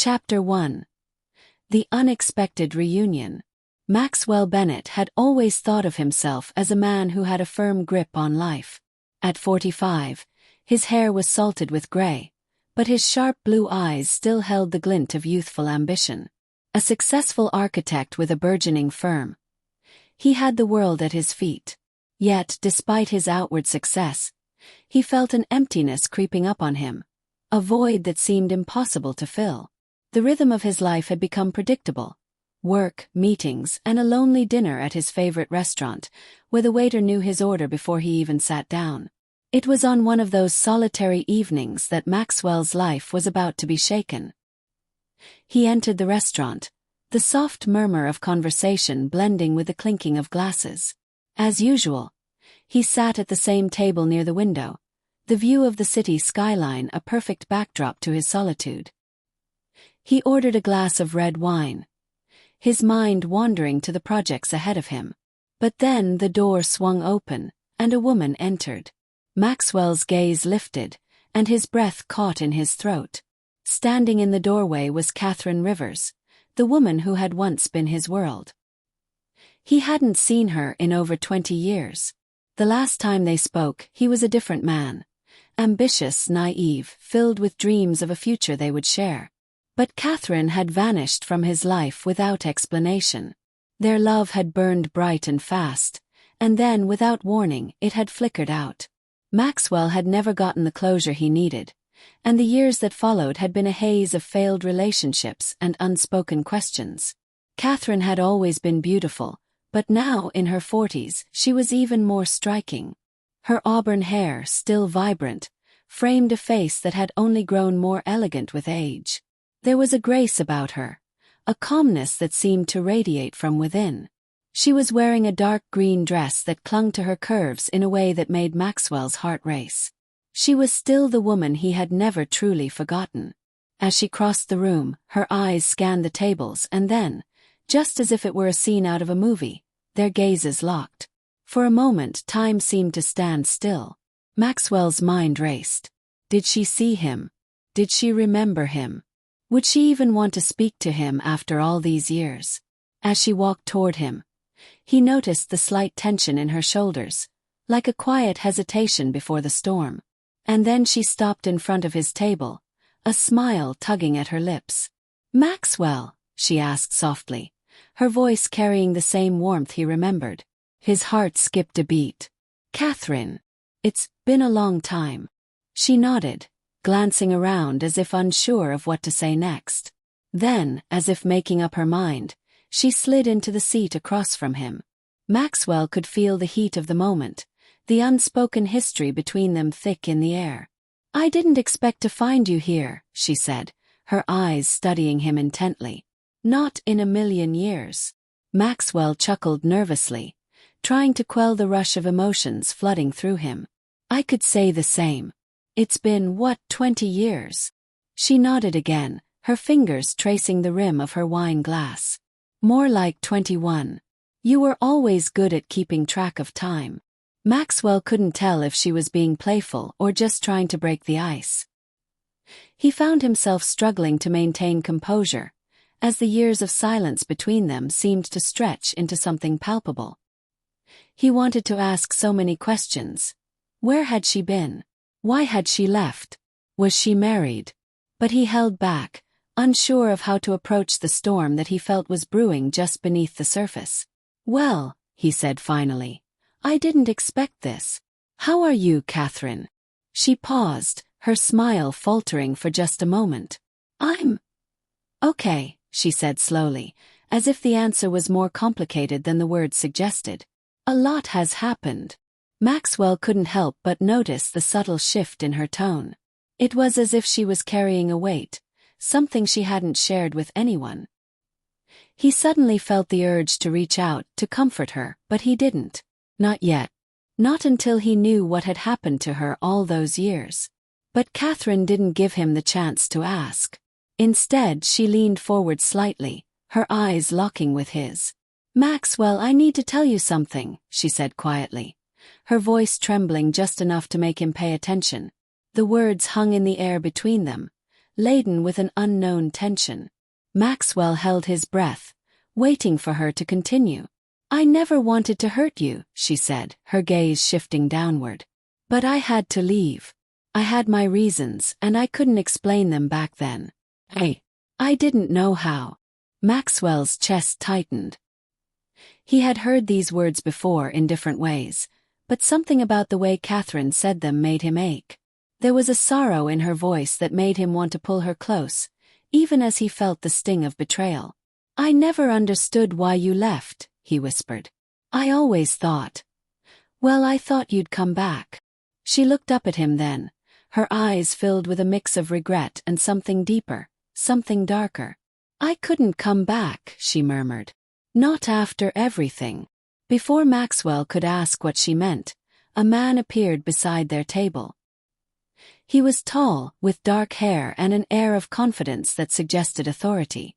Chapter 1. The Unexpected Reunion. Maxwell Bennett had always thought of himself as a man who had a firm grip on life. At 45, his hair was salted with gray, but his sharp blue eyes still held the glint of youthful ambition. A successful architect with a burgeoning firm, he had the world at his feet. Yet, despite his outward success, he felt an emptiness creeping up on him, a void that seemed impossible to fill. The rhythm of his life had become predictable. Work, meetings, and a lonely dinner at his favorite restaurant, where the waiter knew his order before he even sat down. It was on one of those solitary evenings that Maxwell's life was about to be shaken. He entered the restaurant, the soft murmur of conversation blending with the clinking of glasses. As usual, he sat at the same table near the window, the view of the city skyline a perfect backdrop to his solitude. He ordered a glass of red wine, his mind wandering to the projects ahead of him. But then the door swung open, and a woman entered. Maxwell's gaze lifted, and his breath caught in his throat. Standing in the doorway was Catherine Rivers, the woman who had once been his world. He hadn't seen her in over 20 years. The last time they spoke, he was a different man. Ambitious, naive, filled with dreams of a future they would share. But Catherine had vanished from his life without explanation. Their love had burned bright and fast, and then, without warning, it had flickered out. Maxwell had never gotten the closure he needed, and the years that followed had been a haze of failed relationships and unspoken questions. Catherine had always been beautiful, but now, in her 40s, she was even more striking. Her auburn hair, still vibrant, framed a face that had only grown more elegant with age. There was a grace about her, a calmness that seemed to radiate from within. She was wearing a dark green dress that clung to her curves in a way that made Maxwell's heart race. She was still the woman he had never truly forgotten. As she crossed the room, her eyes scanned the tables and then, just as if it were a scene out of a movie, their gazes locked. For a moment, time seemed to stand still. Maxwell's mind raced. Did she see him? Did she remember him? Would she even want to speak to him after all these years? As she walked toward him, he noticed the slight tension in her shoulders, like a quiet hesitation before the storm. And then she stopped in front of his table, a smile tugging at her lips. "Maxwell?" she asked softly, her voice carrying the same warmth he remembered. His heart skipped a beat. "Catherine. It's been a long time." She nodded, glancing around as if unsure of what to say next. Then, as if making up her mind, she slid into the seat across from him. Maxwell could feel the heat of the moment, the unspoken history between them thick in the air. "I didn't expect to find you here," she said, her eyes studying him intently. "Not in a million years." Maxwell chuckled nervously, trying to quell the rush of emotions flooding through him. "I could say the same. It's been, 20 years? She nodded again, her fingers tracing the rim of her wine glass. "More like 21. You were always good at keeping track of time." Maxwell couldn't tell if she was being playful or just trying to break the ice. He found himself struggling to maintain composure, as the years of silence between them seemed to stretch into something palpable. He wanted to ask so many questions. Where had she been? Why had she left? Was she married? But he held back, unsure of how to approach the storm that he felt was brewing just beneath the surface. "Well," he said finally, "I didn't expect this. How are you, Catherine?" She paused, her smile faltering for just a moment. "I'm okay," she said slowly, as if the answer was more complicated than the words suggested. "A lot has happened." Maxwell couldn't help but notice the subtle shift in her tone. It was as if she was carrying a weight, something she hadn't shared with anyone. He suddenly felt the urge to reach out, to comfort her, but he didn't. Not yet. Not until he knew what had happened to her all those years. But Catherine didn't give him the chance to ask. Instead, she leaned forward slightly, her eyes locking with his. "Maxwell, I need to tell you something," she said quietly, her voice trembling just enough to make him pay attention. The words hung in the air between them, laden with an unknown tension. Maxwell held his breath, waiting for her to continue. "I never wanted to hurt you," she said, her gaze shifting downward. "But I had to leave. I had my reasons, and I couldn't explain them back then. I didn't know how." Maxwell's chest tightened. He had heard these words before in different ways, but something about the way Catherine said them made him ache. There was a sorrow in her voice that made him want to pull her close, even as he felt the sting of betrayal. "I never understood why you left," he whispered. "I always thought. Well, I thought you'd come back." She looked up at him then, her eyes filled with a mix of regret and something deeper, something darker. "I couldn't come back," she murmured. "Not after everything." Before Maxwell could ask what she meant, a man appeared beside their table. He was tall, with dark hair and an air of confidence that suggested authority.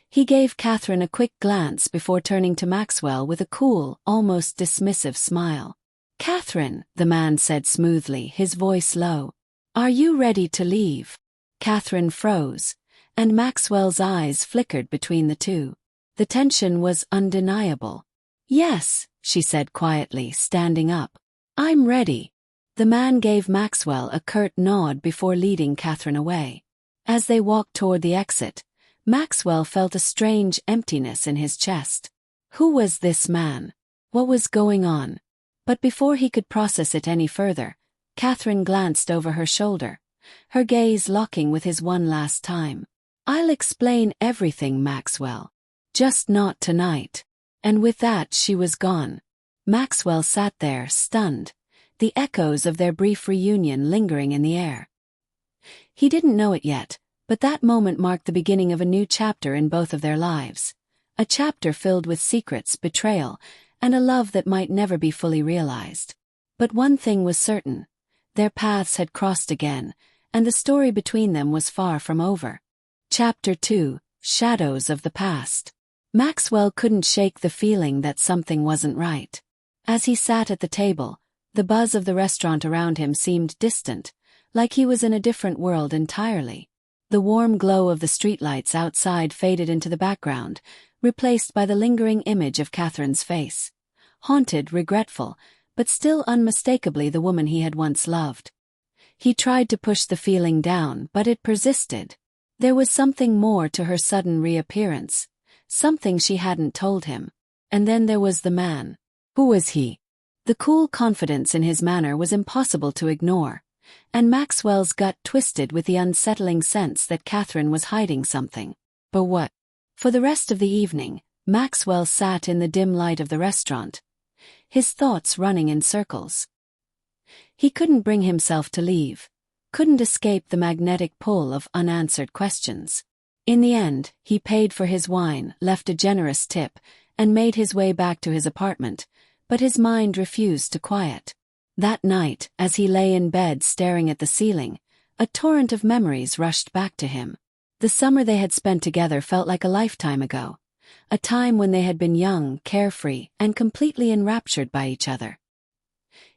He gave Catherine a quick glance before turning to Maxwell with a cool, almost dismissive smile. "Catherine," the man said smoothly, his voice low, "are you ready to leave?" Catherine froze, and Maxwell's eyes flickered between the two. The tension was undeniable. "Yes," she said quietly, standing up. "I'm ready." The man gave Maxwell a curt nod before leading Catherine away. As they walked toward the exit, Maxwell felt a strange emptiness in his chest. Who was this man? What was going on? But before he could process it any further, Catherine glanced over her shoulder, her gaze locking with his one last time. "I'll explain everything, Maxwell. Just not tonight." And with that she was gone. Maxwell sat there, stunned, the echoes of their brief reunion lingering in the air. He didn't know it yet, but that moment marked the beginning of a new chapter in both of their lives. A chapter filled with secrets, betrayal, and a love that might never be fully realized. But one thing was certain. Their paths had crossed again, and the story between them was far from over. Chapter 2: Shadows of the Past. Maxwell couldn't shake the feeling that something wasn't right. As he sat at the table, the buzz of the restaurant around him seemed distant, like he was in a different world entirely. The warm glow of the streetlights outside faded into the background, replaced by the lingering image of Catherine's face. Haunted, regretful, but still unmistakably the woman he had once loved. He tried to push the feeling down, but it persisted. There was something more to her sudden reappearance, something she hadn't told him. And then there was the man. Who was he? The cool confidence in his manner was impossible to ignore, and Maxwell's gut twisted with the unsettling sense that Catherine was hiding something. But what? For the rest of the evening, Maxwell sat in the dim light of the restaurant, his thoughts running in circles. He couldn't bring himself to leave, couldn't escape the magnetic pull of unanswered questions. In the end, he paid for his wine, left a generous tip, and made his way back to his apartment, but his mind refused to quiet. That night, as he lay in bed staring at the ceiling, a torrent of memories rushed back to him. The summer they had spent together felt like a lifetime ago, a time when they had been young, carefree, and completely enraptured by each other.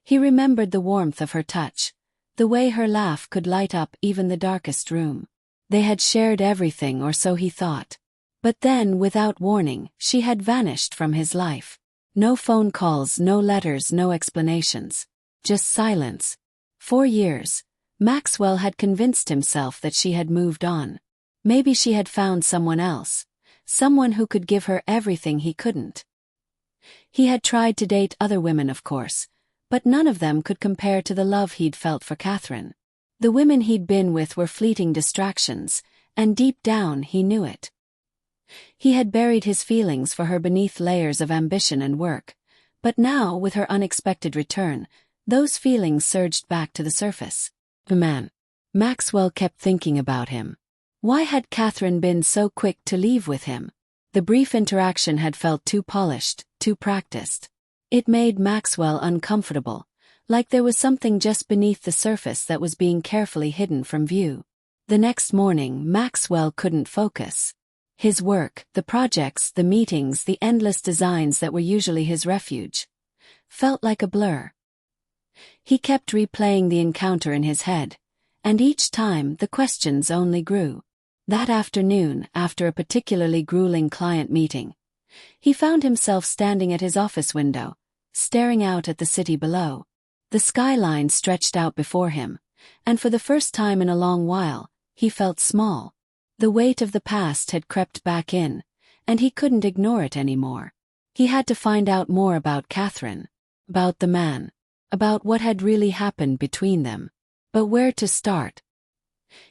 He remembered the warmth of her touch, the way her laugh could light up even the darkest room. They had shared everything, or so he thought. But then, without warning, she had vanished from his life. No phone calls, no letters, no explanations. Just silence. 4 years. Maxwell had convinced himself that she had moved on. Maybe she had found someone else. Someone who could give her everything he couldn't. He had tried to date other women, of course, but none of them could compare to the love he'd felt for Catherine. The women he'd been with were fleeting distractions, and deep down he knew it. He had buried his feelings for her beneath layers of ambition and work, but now, with her unexpected return, those feelings surged back to the surface. The man. Maxwell kept thinking about him. Why had Catherine been so quick to leave with him? The brief interaction had felt too polished, too practiced. It made Maxwell uncomfortable, like there was something just beneath the surface that was being carefully hidden from view. The next morning, Maxwell couldn't focus. His work, the projects, the meetings, the endless designs that were usually his refuge, felt like a blur. He kept replaying the encounter in his head, And each time, the questions only grew. That afternoon, after a particularly grueling client meeting, he found himself standing at his office window, staring out at the city below. The skyline stretched out before him, and for the first time in a long while, he felt small. The weight of the past had crept back in, and he couldn't ignore it anymore. He had to find out more about Catherine, about the man, about what had really happened between them. But where to start?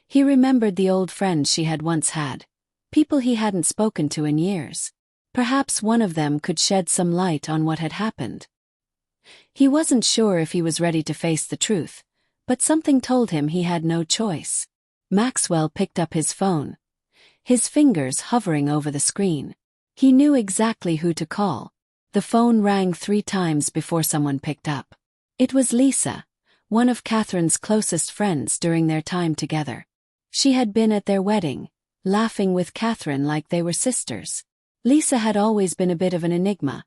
He remembered the old friends she had once had, people he hadn't spoken to in years. Perhaps one of them could shed some light on what had happened. He wasn't sure if he was ready to face the truth, but something told him he had no choice. Maxwell picked up his phone, his fingers hovering over the screen. He knew exactly who to call. The phone rang 3 times before someone picked up. It was Lisa, one of Catherine's closest friends during their time together. She had been at their wedding, laughing with Catherine like they were sisters. Lisa had always been a bit of an enigma,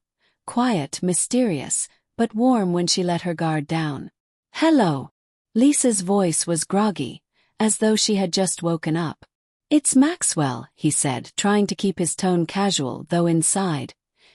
quiet, mysterious, but warm when she let her guard down. "Hello." Lisa's voice was groggy, as though she had just woken up. "It's Maxwell," he said, trying to keep his tone casual, though inside,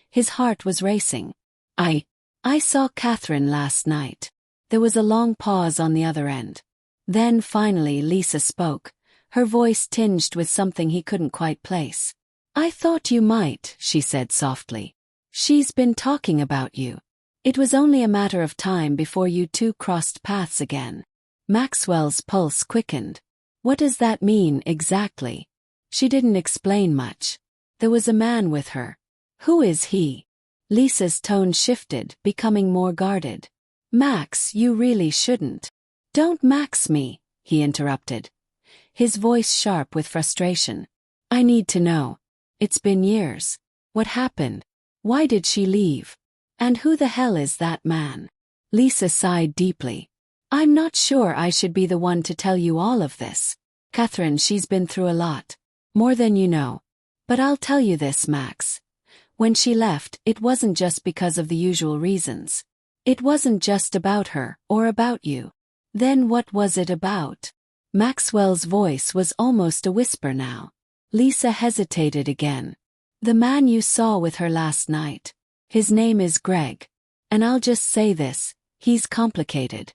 his heart was racing. I saw Catherine last night." There was a long pause on the other end. Then finally Lisa spoke, her voice tinged with something he couldn't quite place. "I thought you might," she said softly. "She's been talking about you. It was only a matter of time before you two crossed paths again." Maxwell's pulse quickened. "What does that mean exactly?" She didn't explain much. "There was a man with her." "Who is he?" Lisa's tone shifted, becoming more guarded. "Max, you really shouldn't." "Don't max me," he interrupted, his voice sharp with frustration. "I need to know. It's been years. What happened? Why did she leave? And who the hell is that man?" Lisa sighed deeply. "I'm not sure I should be the one to tell you all of this. Catherine, she's been through a lot. More than you know. But I'll tell you this, Max. When she left, it wasn't just because of the usual reasons. It wasn't just about her, or about you. Then what was it about?" Maxwell's voice was almost a whisper now. Lisa hesitated again. "The man you saw with her last night. His name is Greg. And I'll just say this, he's complicated.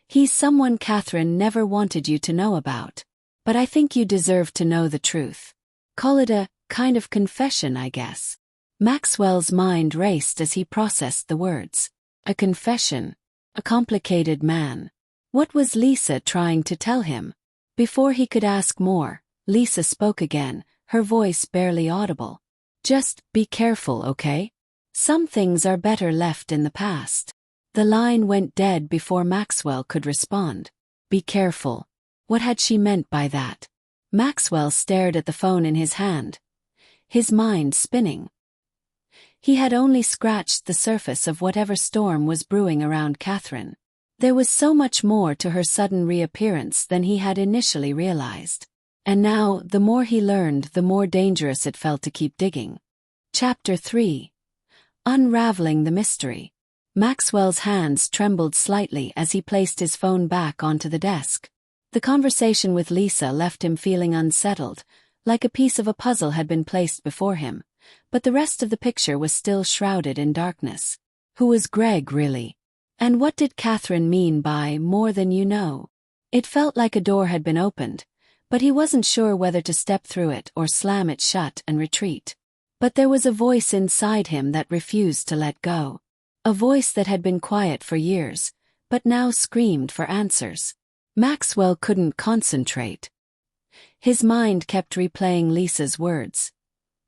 He's someone Catherine never wanted you to know about. But I think you deserve to know the truth. Call it a kind of confession, I guess." Maxwell's mind raced as he processed the words. A confession. A complicated man. What was Lisa trying to tell him? Before he could ask more, Lisa spoke again, her voice barely audible. "Just be careful, okay? Some things are better left in the past." The line went dead before Maxwell could respond. Be careful. What had she meant by that? Maxwell stared at the phone in his hand, his mind spinning. He had only scratched the surface of whatever storm was brewing around Catherine. There was so much more to her sudden reappearance than he had initially realized. And now, the more he learned, the more dangerous it felt to keep digging. Chapter 3. Unraveling the Mystery. Maxwell's hands trembled slightly as he placed his phone back onto the desk. The conversation with Lisa left him feeling unsettled, like a piece of a puzzle had been placed before him, but the rest of the picture was still shrouded in darkness. Who was Greg, really? And what did Catherine mean by more than you know? It felt like a door had been opened, but he wasn't sure whether to step through it or slam it shut and retreat. But there was a voice inside him that refused to let go. A voice that had been quiet for years, but now screamed for answers. Maxwell couldn't concentrate. His mind kept replaying Lisa's words.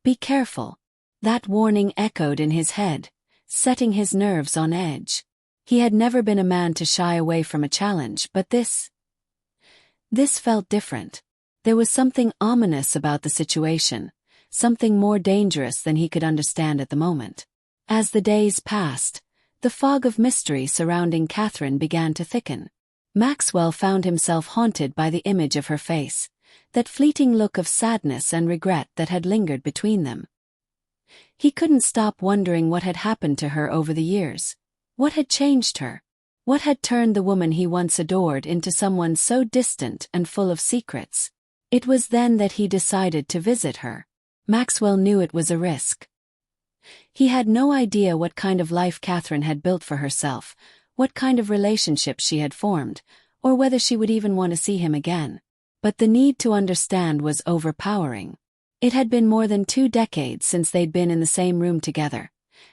Be careful. That warning echoed in his head, setting his nerves on edge. He had never been a man to shy away from a challenge, but this felt different. There was something ominous about the situation, something more dangerous than he could understand at the moment. As the days passed, the fog of mystery surrounding Catherine began to thicken. Maxwell found himself haunted by the image of her face, that fleeting look of sadness and regret that had lingered between them. He couldn't stop wondering what had happened to her over the years. What had changed her? What had turned the woman he once adored into someone so distant and full of secrets? It was then that he decided to visit her. Maxwell knew it was a risk. He had no idea what kind of life Catherine had built for herself, what kind of relationship she had formed, or whether she would even want to see him again. But the need to understand was overpowering. It had been more than 2 decades since they'd been in the same room together,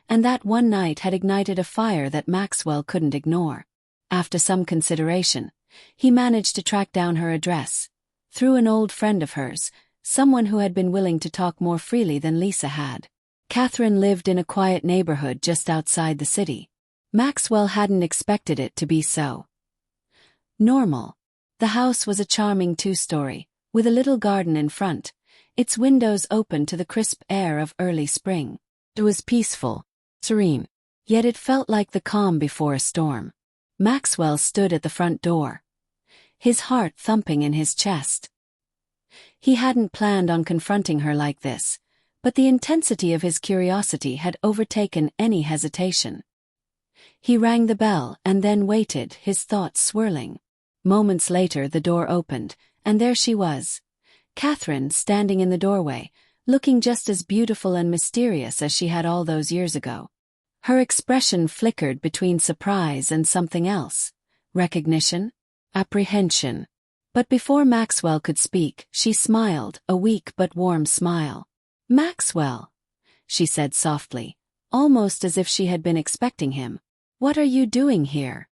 and that one night had ignited a fire that Maxwell couldn't ignore. After some consideration, he managed to track down her address, through an old friend of hers, someone who had been willing to talk more freely than Lisa had. Catherine lived in a quiet neighborhood just outside the city. Maxwell hadn't expected it to be so normal. The house was a charming 2-story, with a little garden in front, its windows open to the crisp air of early spring. It was peaceful, serene, yet it felt like the calm before a storm. Maxwell stood at the front door, his heart thumping in his chest. He hadn't planned on confronting her like this, but the intensity of his curiosity had overtaken any hesitation. He rang the bell and then waited, his thoughts swirling. Moments later the door opened, and there she was, Catherine, standing in the doorway, looking just as beautiful and mysterious as she had all those years ago. Her expression flickered between surprise and something else. Recognition? Apprehension. But before Maxwell could speak, she smiled, a weak but warm smile. "Maxwell," she said softly, almost as if she had been expecting him. "What are you doing here?"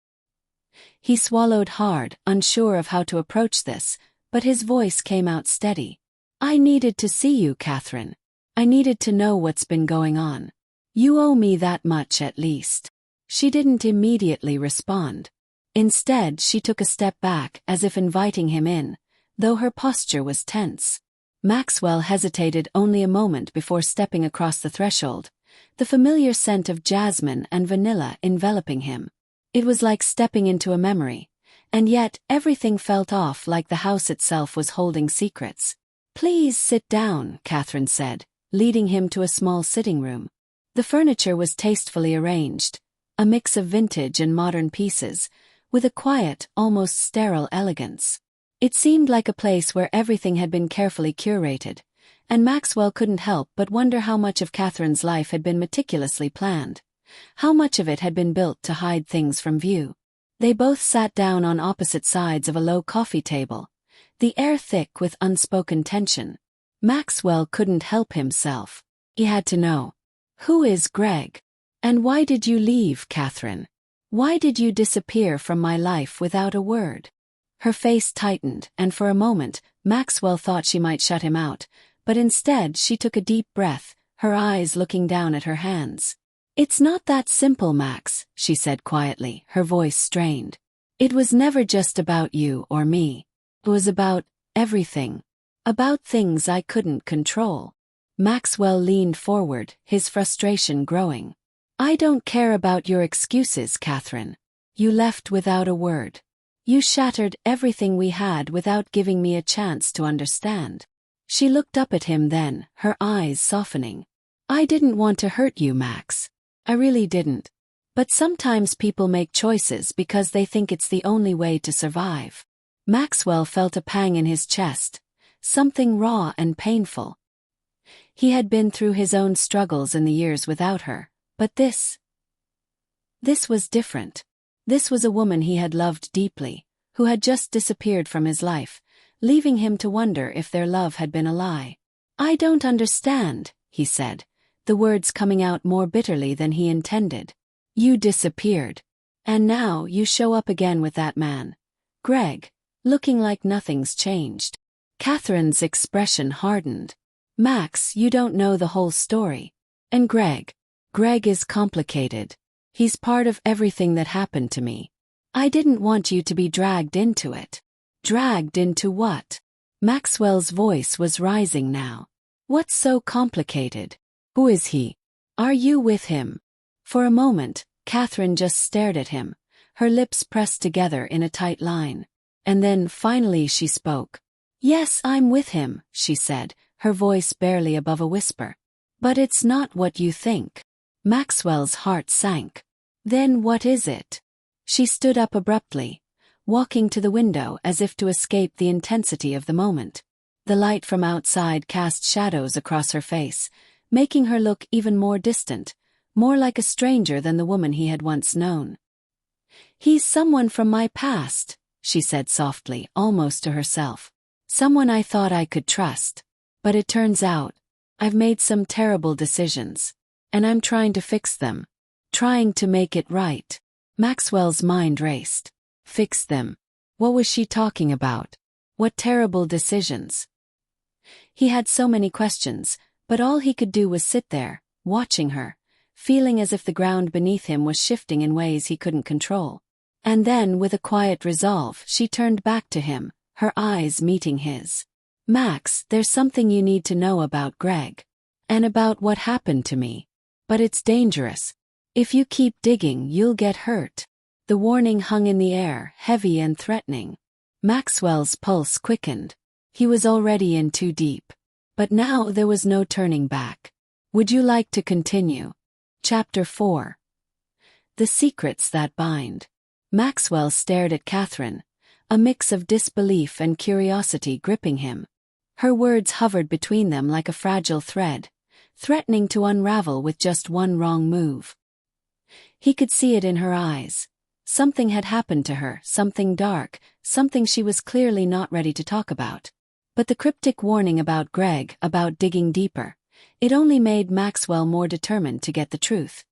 He swallowed hard, unsure of how to approach this, but his voice came out steady. "I needed to see you, Catherine. I needed to know what's been going on. You owe me that much at least." She didn't immediately respond. Instead, she took a step back, as if inviting him in, though her posture was tense. Maxwell hesitated only a moment before stepping across the threshold, the familiar scent of jasmine and vanilla enveloping him. It was like stepping into a memory, and yet everything felt off, like the house itself was holding secrets. "Please sit down," Catherine said, leading him to a small sitting room. The furniture was tastefully arranged, a mix of vintage and modern pieces, with a quiet, almost sterile elegance. It seemed like a place where everything had been carefully curated, and Maxwell couldn't help but wonder how much of Catherine's life had been meticulously planned, how much of it had been built to hide things from view. They both sat down on opposite sides of a low coffee table, the air thick with unspoken tension. Maxwell couldn't help himself. He had to know. "Who is Greg? And why did you leave, Catherine? Why did you disappear from my life without a word?" Her face tightened, and for a moment, Maxwell thought she might shut him out, but instead she took a deep breath, her eyes looking down at her hands. "It's not that simple, Max," she said quietly, her voice strained. "It was never just about you or me. It was about everything. About things I couldn't control." Maxwell leaned forward, his frustration growing. "I don't care about your excuses, Catherine. You left without a word. You shattered everything we had without giving me a chance to understand." She looked up at him then, her eyes softening. "I didn't want to hurt you, Max. I really didn't. But sometimes people make choices because they think it's the only way to survive." Maxwell felt a pang in his chest, something raw and painful. He had been through his own struggles in the years without her, but this was different. This was a woman he had loved deeply, who had just disappeared from his life, leaving him to wonder if their love had been a lie. "I don't understand," he said, the words coming out more bitterly than he intended. "You disappeared. And now you show up again with that man, Greg, looking like nothing's changed." Catherine's expression hardened. "Max, you don't know the whole story. And Greg is complicated. He's part of everything that happened to me. I didn't want you to be dragged into it." "Dragged into what?" Maxwell's voice was rising now. "What's so complicated? Who is he? Are you with him?" For a moment, Catherine just stared at him, her lips pressed together in a tight line. And then finally she spoke. "Yes, I'm with him," she said, her voice barely above a whisper. "But it's not what you think." Maxwell's heart sank. "Then what is it?" She stood up abruptly, walking to the window as if to escape the intensity of the moment. The light from outside cast shadows across her face, making her look even more distant, more like a stranger than the woman he had once known. "He's someone from my past," she said softly, almost to herself. "Someone I thought I could trust. But it turns out, I've made some terrible decisions. And I'm trying to fix them. Trying to make it right." Maxwell's mind raced. Fix them? What was she talking about? What terrible decisions? He had so many questions, but all he could do was sit there, watching her, feeling as if the ground beneath him was shifting in ways he couldn't control. And then, with a quiet resolve, she turned back to him, her eyes meeting his. "Max, there's something you need to know about Greg. And about what happened to me. But it's dangerous. If you keep digging, you'll get hurt." The warning hung in the air, heavy and threatening. Maxwell's pulse quickened. He was already in too deep. But now there was no turning back. Would you like to continue? Chapter 4. The Secrets That Bind. Maxwell stared at Catherine, a mix of disbelief and curiosity gripping him. Her words hovered between them like a fragile thread, threatening to unravel with just one wrong move. He could see it in her eyes. Something had happened to her, something dark, something she was clearly not ready to talk about. But the cryptic warning about Greg, about digging deeper, it only made Maxwell more determined to get the truth.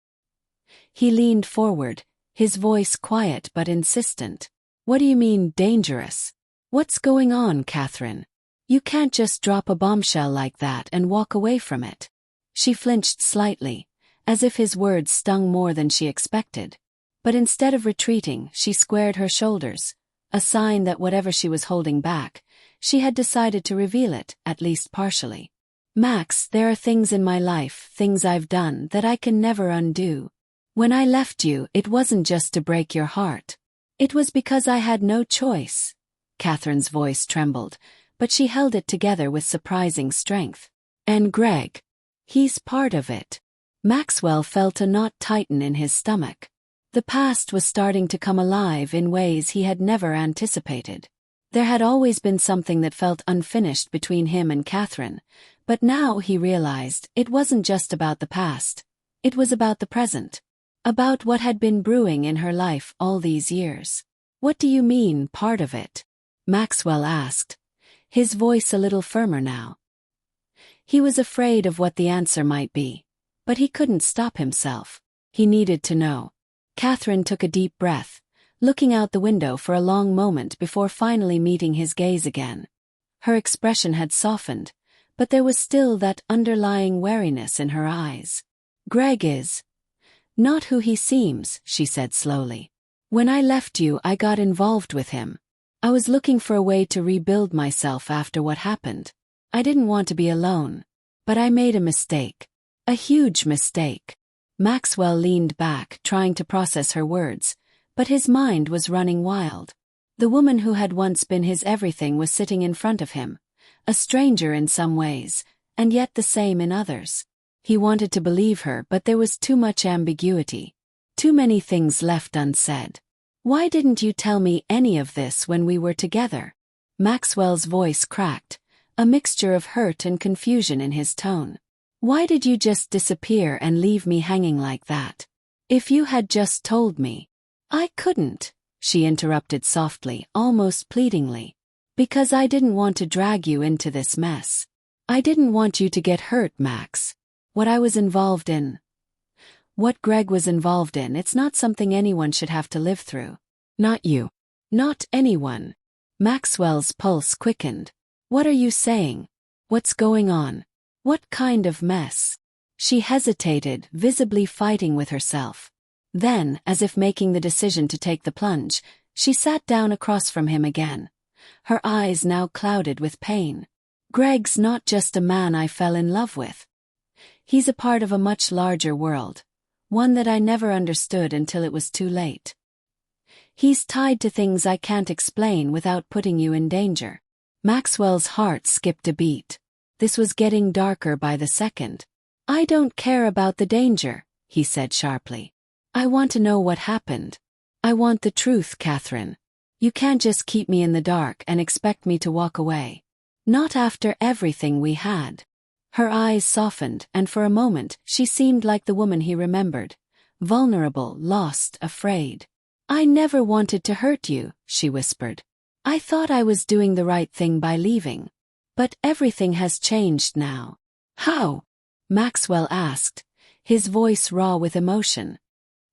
He leaned forward, his voice quiet but insistent. "What do you mean, dangerous? What's going on, Catherine? You can't just drop a bombshell like that and walk away from it." She flinched slightly, as if his words stung more than she expected. But instead of retreating, she squared her shoulders, a sign that whatever she was holding back, she had decided to reveal it, at least partially. "Max, there are things in my life, things I've done, that I can never undo. When I left you, it wasn't just to break your heart. It was because I had no choice." Catherine's voice trembled, but she held it together with surprising strength. "And Greg? He's part of it." Maxwell felt a knot tighten in his stomach. The past was starting to come alive in ways he had never anticipated. There had always been something that felt unfinished between him and Catherine, but now he realized it wasn't just about the past. It was about the present. About what had been brewing in her life all these years. "What do you mean, part of it?" Maxwell asked, his voice a little firmer now. He was afraid of what the answer might be, but he couldn't stop himself. He needed to know. Catherine took a deep breath, looking out the window for a long moment before finally meeting his gaze again. Her expression had softened, but there was still that underlying wariness in her eyes. "Greg is not who he seems," she said slowly. "When I left you, I got involved with him. I was looking for a way to rebuild myself after what happened. I didn't want to be alone. But I made a mistake. A huge mistake." Maxwell leaned back, trying to process her words, but his mind was running wild. The woman who had once been his everything was sitting in front of him, a stranger in some ways, and yet the same in others. He wanted to believe her, but there was too much ambiguity. Too many things left unsaid. "Why didn't you tell me any of this when we were together?" Maxwell's voice cracked, a mixture of hurt and confusion in his tone. "Why did you just disappear and leave me hanging like that? If you had just told me." "I couldn't," she interrupted softly, almost pleadingly. "Because I didn't want to drag you into this mess. I didn't want you to get hurt, Max. What I was involved in, what Greg was involved in, it's not something anyone should have to live through. Not you. Not anyone." Maxwell's pulse quickened. "What are you saying? What's going on? What kind of mess?" She hesitated, visibly fighting with herself. Then, as if making the decision to take the plunge, she sat down across from him again, her eyes now clouded with pain. "Greg's not just a man I fell in love with. He's a part of a much larger world, one that I never understood until it was too late. He's tied to things I can't explain without putting you in danger." Maxwell's heart skipped a beat. This was getting darker by the second. "I don't care about the danger," he said sharply. "I want to know what happened. I want the truth, Catherine. You can't just keep me in the dark and expect me to walk away. Not after everything we had. Her eyes softened, and for a moment she seemed like the woman he remembered. Vulnerable, lost, afraid. I never wanted to hurt you, she whispered. I thought I was doing the right thing by leaving. But everything has changed now. How? Maxwell asked, his voice raw with emotion.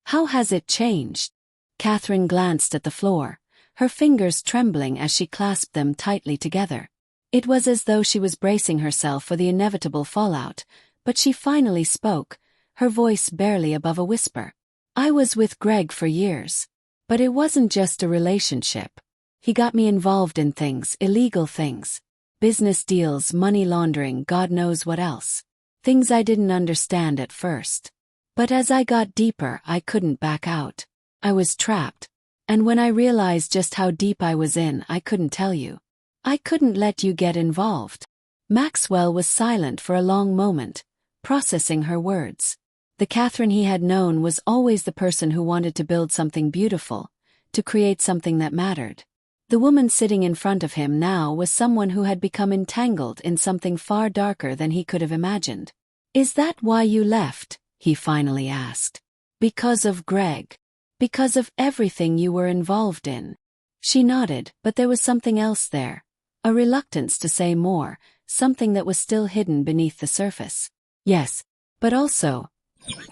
How has it changed? Catherine glanced at the floor, her fingers trembling as she clasped them tightly together. It was as though she was bracing herself for the inevitable fallout, but she finally spoke, her voice barely above a whisper. I was with Greg for years. But it wasn't just a relationship. He got me involved in things, illegal things. Business deals, money laundering, God knows what else. Things I didn't understand at first. But as I got deeper, I couldn't back out. I was trapped. And when I realized just how deep I was in, I couldn't tell you. I couldn't let you get involved. Maxwell was silent for a long moment, processing her words. The Catherine he had known was always the person who wanted to build something beautiful, to create something that mattered. The woman sitting in front of him now was someone who had become entangled in something far darker than he could have imagined. Is that why you left? He finally asked. Because of Greg. Because of everything you were involved in. She nodded, but there was something else there. A reluctance to say more, something that was still hidden beneath the surface. Yes, but also,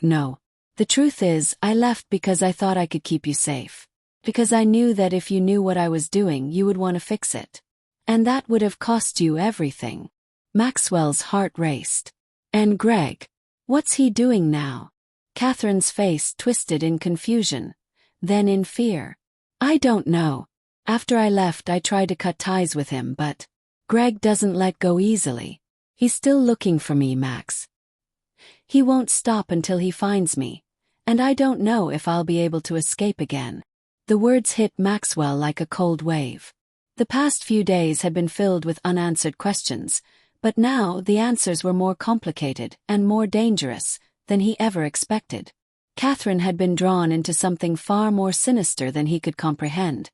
no. The truth is, I left because I thought I could keep you safe. Because I knew that if you knew what I was doing, you would want to fix it. And that would have cost you everything. Maxwell's heart raced. And Greg? What's he doing now? Catherine's face twisted in confusion, then in fear. I don't know. After I left, I tried to cut ties with him, but Greg doesn't let go easily. He's still looking for me, Max. He won't stop until he finds me, and I don't know if I'll be able to escape again. The words hit Maxwell like a cold wave. The past few days had been filled with unanswered questions, but now the answers were more complicated and more dangerous than he ever expected. Catherine had been drawn into something far more sinister than he could comprehend,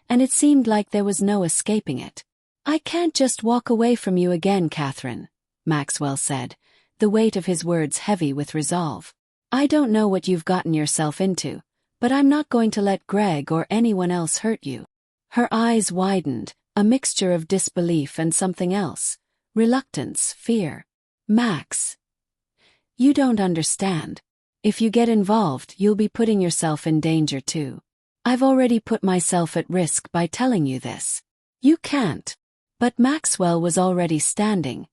and it seemed like there was no escaping it. I can't just walk away from you again, Catherine, Maxwell said, the weight of his words heavy with resolve. I don't know what you've gotten yourself into, but I'm not going to let Greg or anyone else hurt you. Her eyes widened, a mixture of disbelief and something else. Reluctance, fear. Max. You don't understand. If you get involved, you'll be putting yourself in danger too. I've already put myself at risk by telling you this. You can't. But Maxwell was already standing,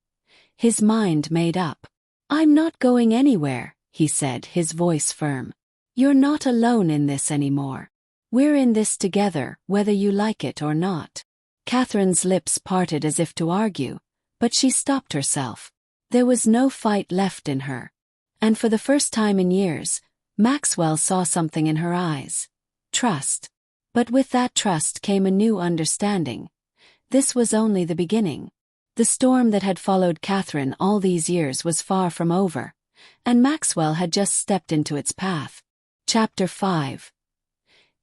his mind made up. I'm not going anywhere, he said, his voice firm. You're not alone in this anymore. We're in this together, whether you like it or not. Catherine's lips parted as if to argue, but she stopped herself. There was no fight left in her. And for the first time in years, Maxwell saw something in her eyes. Trust. But with that trust came a new understanding. This was only the beginning. The storm that had followed Catherine all these years was far from over, and Maxwell had just stepped into its path. Chapter 5.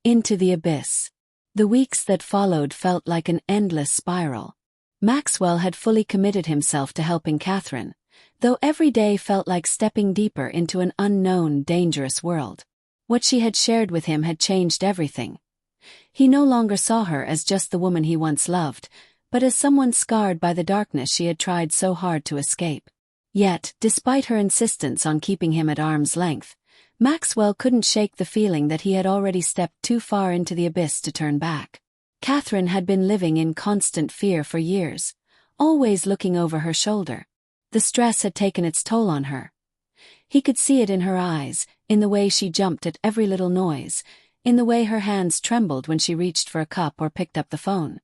Into the abyss. The weeks that followed felt like an endless spiral. Maxwell had fully committed himself to helping Catherine, though every day felt like stepping deeper into an unknown, dangerous world. What she had shared with him had changed everything. He no longer saw her as just the woman he once loved, but as someone scarred by the darkness she had tried so hard to escape. Yet, despite her insistence on keeping him at arm's length, Maxwell couldn't shake the feeling that he had already stepped too far into the abyss to turn back. Catherine had been living in constant fear for years, always looking over her shoulder. The stress had taken its toll on her. He could see it in her eyes, in the way she jumped at every little noise, in the way her hands trembled when she reached for a cup or picked up the phone.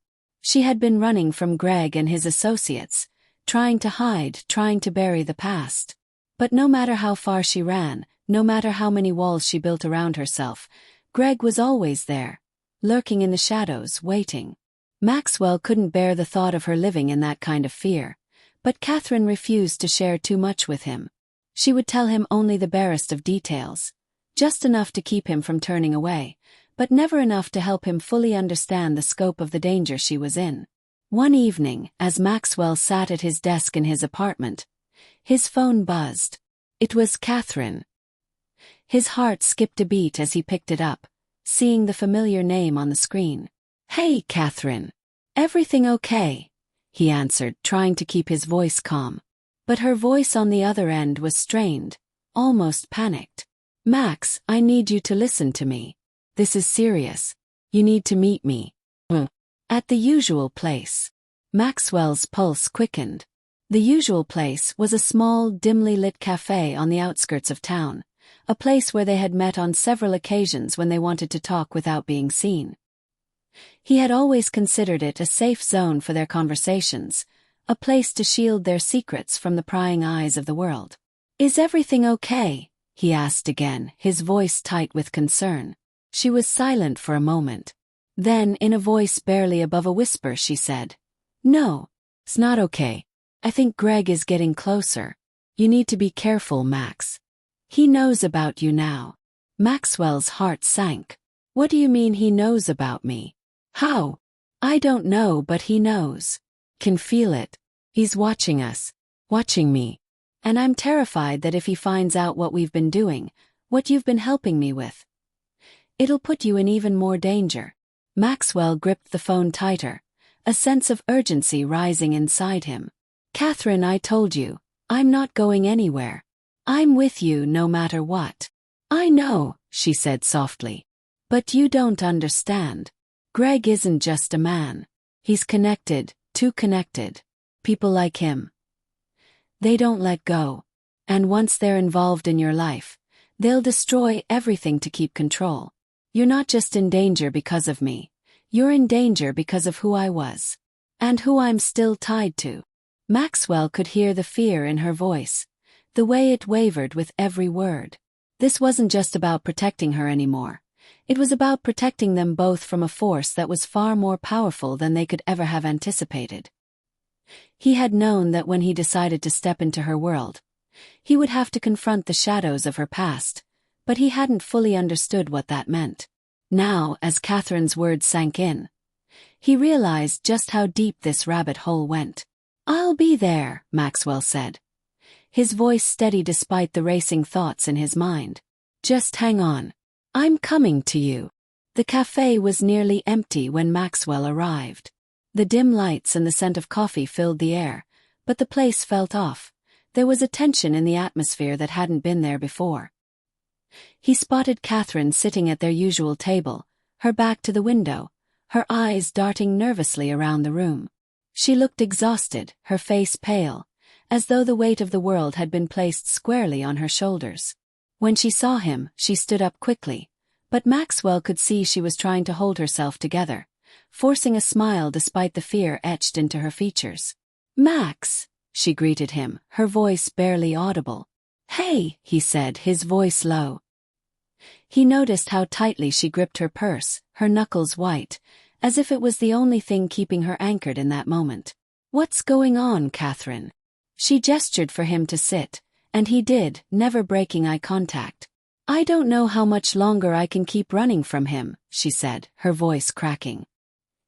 She had been running from Greg and his associates, trying to hide, trying to bury the past. But no matter how far she ran, no matter how many walls she built around herself, Greg was always there, lurking in the shadows, waiting. Maxwell couldn't bear the thought of her living in that kind of fear, but Catherine refused to share too much with him. She would tell him only the barest of details, just enough to keep him from turning away, but never enough to help him fully understand the scope of the danger she was in. One evening, as Maxwell sat at his desk in his apartment, his phone buzzed. It was Catherine. His heart skipped a beat as he picked it up, seeing the familiar name on the screen. "Hey, Catherine. Everything okay?" he answered, trying to keep his voice calm. But her voice on the other end was strained, almost panicked. "Max, I need you to listen to me. This is serious. You need to meet me. At the usual place." Maxwell's pulse quickened. The usual place was a small, dimly lit cafe on the outskirts of town, a place where they had met on several occasions when they wanted to talk without being seen. He had always considered it a safe zone for their conversations, a place to shield their secrets from the prying eyes of the world. "Is everything okay?" he asked again, his voice tight with concern. She was silent for a moment. Then, in a voice barely above a whisper, she said, "No, it's not okay. I think Greg is getting closer. You need to be careful, Max. He knows about you now." Maxwell's heart sank. "What do you mean he knows about me? How?" "I don't know, but he knows. Can feel it. He's watching us. Watching me. And I'm terrified that if he finds out what we've been doing, what you've been helping me with, it'll put you in even more danger." Maxwell gripped the phone tighter, a sense of urgency rising inside him. "Catherine, I told you, I'm not going anywhere. I'm with you no matter what." "I know," she said softly. "But you don't understand. Greg isn't just a man. He's connected, too connected. People like him, they don't let go. And once they're involved in your life, they'll destroy everything to keep control. You're not just in danger because of me. You're in danger because of who I was. And who I'm still tied to." Maxwell could hear the fear in her voice, the way it wavered with every word. This wasn't just about protecting her anymore. It was about protecting them both from a force that was far more powerful than they could ever have anticipated. He had known that when he decided to step into her world, he would have to confront the shadows of her past, but he hadn't fully understood what that meant. Now, as Catherine's words sank in, he realized just how deep this rabbit hole went. "I'll be there," Maxwell said, his voice steady despite the racing thoughts in his mind. "Just hang on. I'm coming to you." The cafe was nearly empty when Maxwell arrived. The dim lights and the scent of coffee filled the air, but the place felt off. There was a tension in the atmosphere that hadn't been there before. He spotted Catherine sitting at their usual table, her back to the window, her eyes darting nervously around the room. She looked exhausted, her face pale, as though the weight of the world had been placed squarely on her shoulders. When she saw him, she stood up quickly, but Maxwell could see she was trying to hold herself together, forcing a smile despite the fear etched into her features. "Max," she greeted him, her voice barely audible. "Hey," he said, his voice low. He noticed how tightly she gripped her purse, her knuckles white, as if it was the only thing keeping her anchored in that moment. "What's going on, Catherine?" She gestured for him to sit, and he did, never breaking eye contact. "I don't know how much longer I can keep running from him," she said, her voice cracking.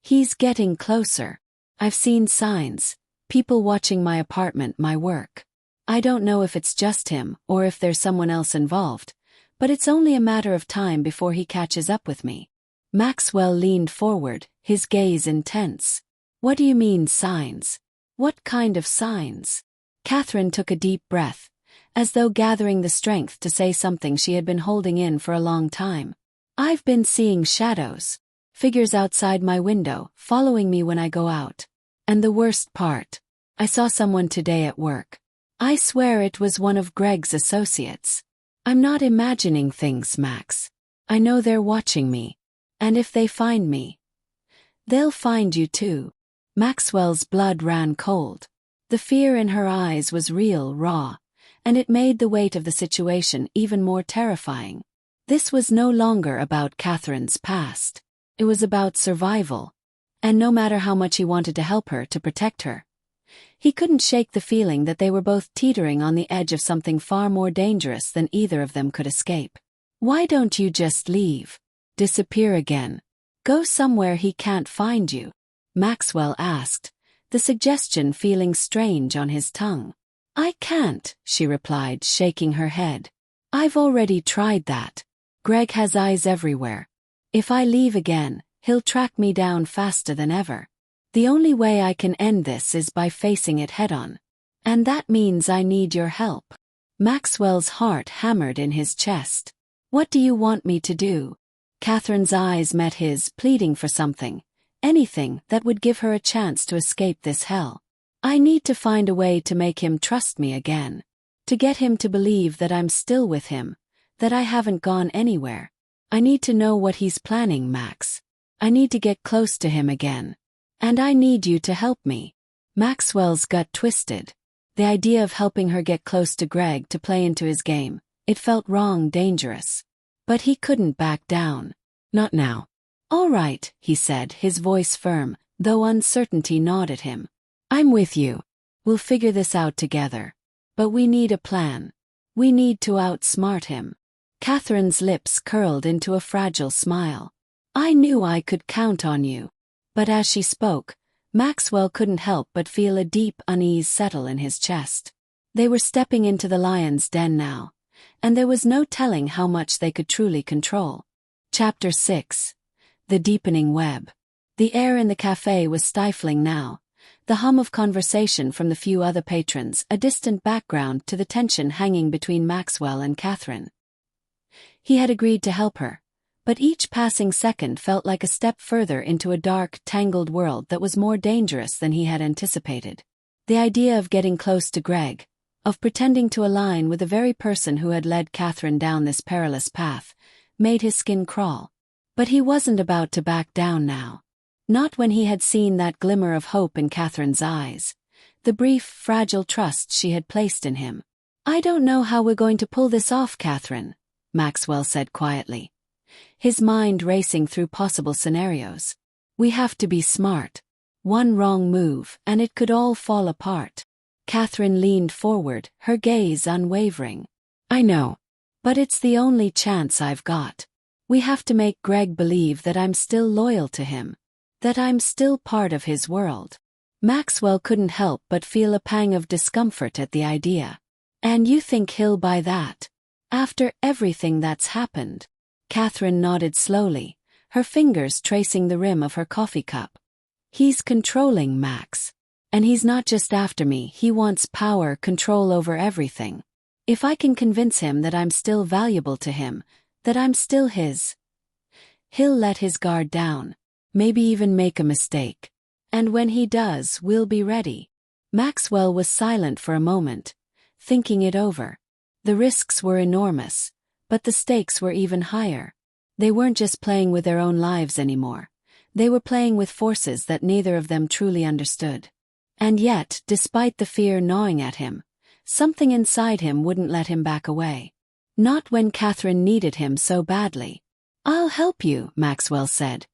"He's getting closer. I've seen signs, people watching my apartment, my work. I don't know if it's just him or if there's someone else involved, but it's only a matter of time before he catches up with me." Maxwell leaned forward, his gaze intense. "What do you mean, signs? What kind of signs?" Catherine took a deep breath, as though gathering the strength to say something she had been holding in for a long time. "I've been seeing shadows. Figures outside my window, following me when I go out. And the worst part, I saw someone today at work. I swear it was one of Greg's associates. I'm not imagining things, Max. I know they're watching me. And if they find me, they'll find you too." Maxwell's blood ran cold. The fear in her eyes was real, raw, and it made the weight of the situation even more terrifying. This was no longer about Catherine's past. It was about survival. And no matter how much he wanted to help her, to protect her, he couldn't shake the feeling that they were both teetering on the edge of something far more dangerous than either of them could escape. "Why don't you just leave?" Disappear again. Go somewhere he can't find you? Maxwell asked, the suggestion feeling strange on his tongue. I can't, she replied, shaking her head. I've already tried that. Greg has eyes everywhere. If I leave again, he'll track me down faster than ever. The only way I can end this is by facing it head-on. And that means I need your help. Maxwell's heart hammered in his chest. What do you want me to do? Catherine's eyes met his, pleading for something. Anything that would give her a chance to escape this hell. I need to find a way to make him trust me again. To get him to believe that I'm still with him, that I haven't gone anywhere. I need to know what he's planning, Max. I need to get close to him again. And I need you to help me. Maxwell's gut twisted. The idea of helping her get close to Greg to play into his game, it felt wrong, dangerous. But he couldn't back down. Not now. All right, he said, his voice firm, though uncertainty gnawed at him. I'm with you. We'll figure this out together. But we need a plan. We need to outsmart him. Catherine's lips curled into a fragile smile. I knew I could count on you. But as she spoke, Maxwell couldn't help but feel a deep unease settle in his chest. They were stepping into the lion's den now, and there was no telling how much they could truly control. Chapter 6. The Deepening Web. The air in the cafe was stifling now, the hum of conversation from the few other patrons a distant background to the tension hanging between Maxwell and Catherine. He had agreed to help her, but each passing second felt like a step further into a dark, tangled world that was more dangerous than he had anticipated. The idea of getting close to Greg, of pretending to align with the very person who had led Catherine down this perilous path, made his skin crawl. But he wasn't about to back down now. Not when he had seen that glimmer of hope in Catherine's eyes, the brief, fragile trust she had placed in him. I don't know how we're going to pull this off, Catherine, Maxwell said quietly, his mind racing through possible scenarios. We have to be smart. One wrong move, and it could all fall apart. Catherine leaned forward, her gaze unwavering. I know. But it's the only chance I've got. We have to make Greg believe that I'm still loyal to him. That I'm still part of his world. Maxwell couldn't help but feel a pang of discomfort at the idea. And you think he'll buy that? After everything that's happened? Catherine nodded slowly, her fingers tracing the rim of her coffee cup. He's controlling, Max. And he's not just after me, he wants power, control over everything. If I can convince him that I'm still valuable to him, that I'm still his, he'll let his guard down, maybe even make a mistake. And when he does, we'll be ready. Maxwell was silent for a moment, thinking it over. The risks were enormous, but the stakes were even higher. They weren't just playing with their own lives anymore. They were playing with forces that neither of them truly understood. And yet, despite the fear gnawing at him, something inside him wouldn't let him back away. Not when Catherine needed him so badly. I'll help you, Maxwell said,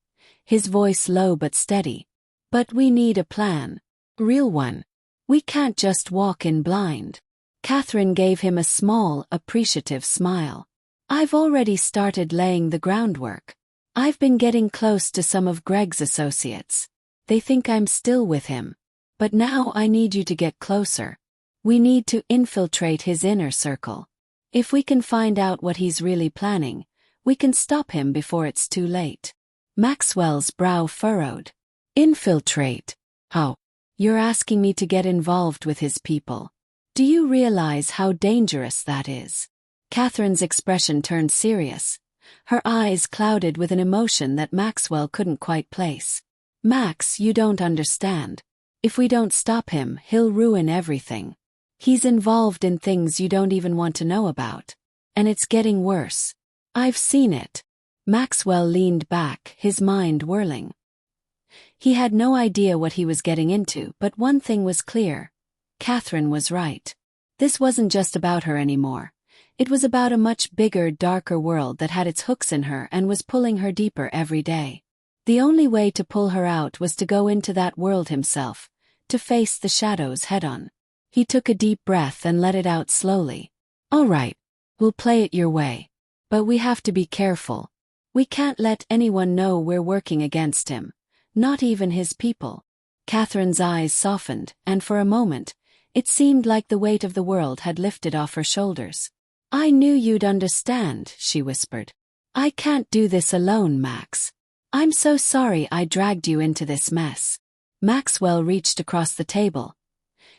his voice low but steady. But we need a plan. Real one. We can't just walk in blind. Catherine gave him a small, appreciative smile. I've already started laying the groundwork. I've been getting close to some of Greg's associates. They think I'm still with him. But now I need you to get closer. We need to infiltrate his inner circle. If we can find out what he's really planning, we can stop him before it's too late. Maxwell's brow furrowed. Infiltrate? How? You're asking me to get involved with his people. Do you realize how dangerous that is? Catherine's expression turned serious. Her eyes clouded with an emotion that Maxwell couldn't quite place. Max, you don't understand. If we don't stop him, he'll ruin everything. He's involved in things you don't even want to know about. And it's getting worse. I've seen it. Maxwell leaned back, his mind whirling. He had no idea what he was getting into, but one thing was clear. Catherine was right. This wasn't just about her anymore. It was about a much bigger, darker world that had its hooks in her and was pulling her deeper every day. The only way to pull her out was to go into that world himself, to face the shadows head-on. He took a deep breath and let it out slowly. All right, we'll play it your way. But we have to be careful. We can't let anyone know we're working against him. Not even his people. Catherine's eyes softened, and for a moment, it seemed like the weight of the world had lifted off her shoulders. I knew you'd understand, she whispered. I can't do this alone, Max. I'm so sorry I dragged you into this mess. Maxwell reached across the table,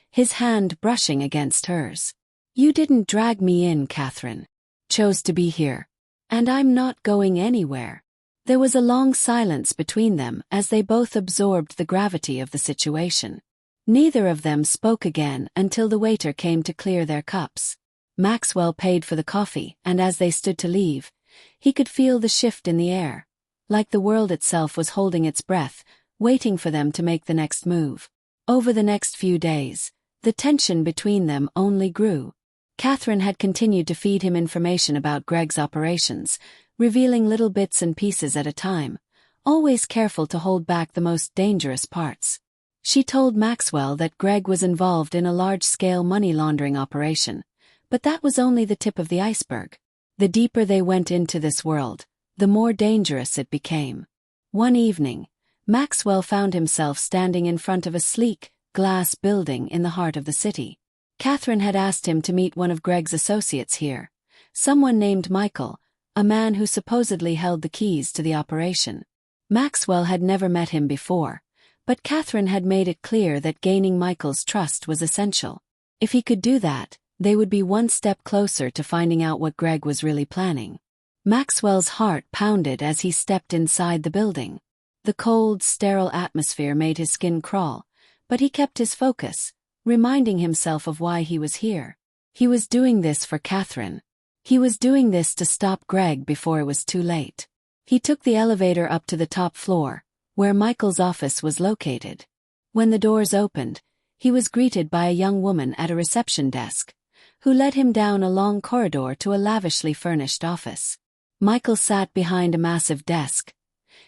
his hand brushing against hers. You didn't drag me in, Catherine. Chose to be here. And I'm not going anywhere. There was a long silence between them as they both absorbed the gravity of the situation. Neither of them spoke again until the waiter came to clear their cups. Maxwell paid for the coffee, and as they stood to leave, he could feel the shift in the air, like the world itself was holding its breath, waiting for them to make the next move. Over the next few days, the tension between them only grew. Catherine had continued to feed him information about Greg's operations, revealing little bits and pieces at a time, always careful to hold back the most dangerous parts. She told Maxwell that Greg was involved in a large-scale money laundering operation, but that was only the tip of the iceberg. The deeper they went into this world, the more dangerous it became. One evening, Maxwell found himself standing in front of a sleek, glass building in the heart of the city. Catherine had asked him to meet one of Greg's associates here, someone named Michael, a man who supposedly held the keys to the operation. Maxwell had never met him before, but Catherine had made it clear that gaining Michael's trust was essential. If he could do that, they would be one step closer to finding out what Greg was really planning. Maxwell's heart pounded as he stepped inside the building. The cold, sterile atmosphere made his skin crawl, but he kept his focus, reminding himself of why he was here. He was doing this for Catherine. He was doing this to stop Greg before it was too late. He took the elevator up to the top floor, where Michael's office was located. When the doors opened, he was greeted by a young woman at a reception desk, who led him down a long corridor to a lavishly furnished office. Michael sat behind a massive desk,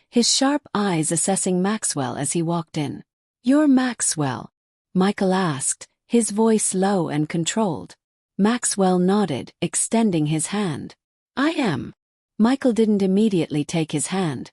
his sharp eyes assessing Maxwell as he walked in. "You're Maxwell?" Michael asked, his voice low and controlled. Maxwell nodded, extending his hand. "I am." Michael didn't immediately take his hand,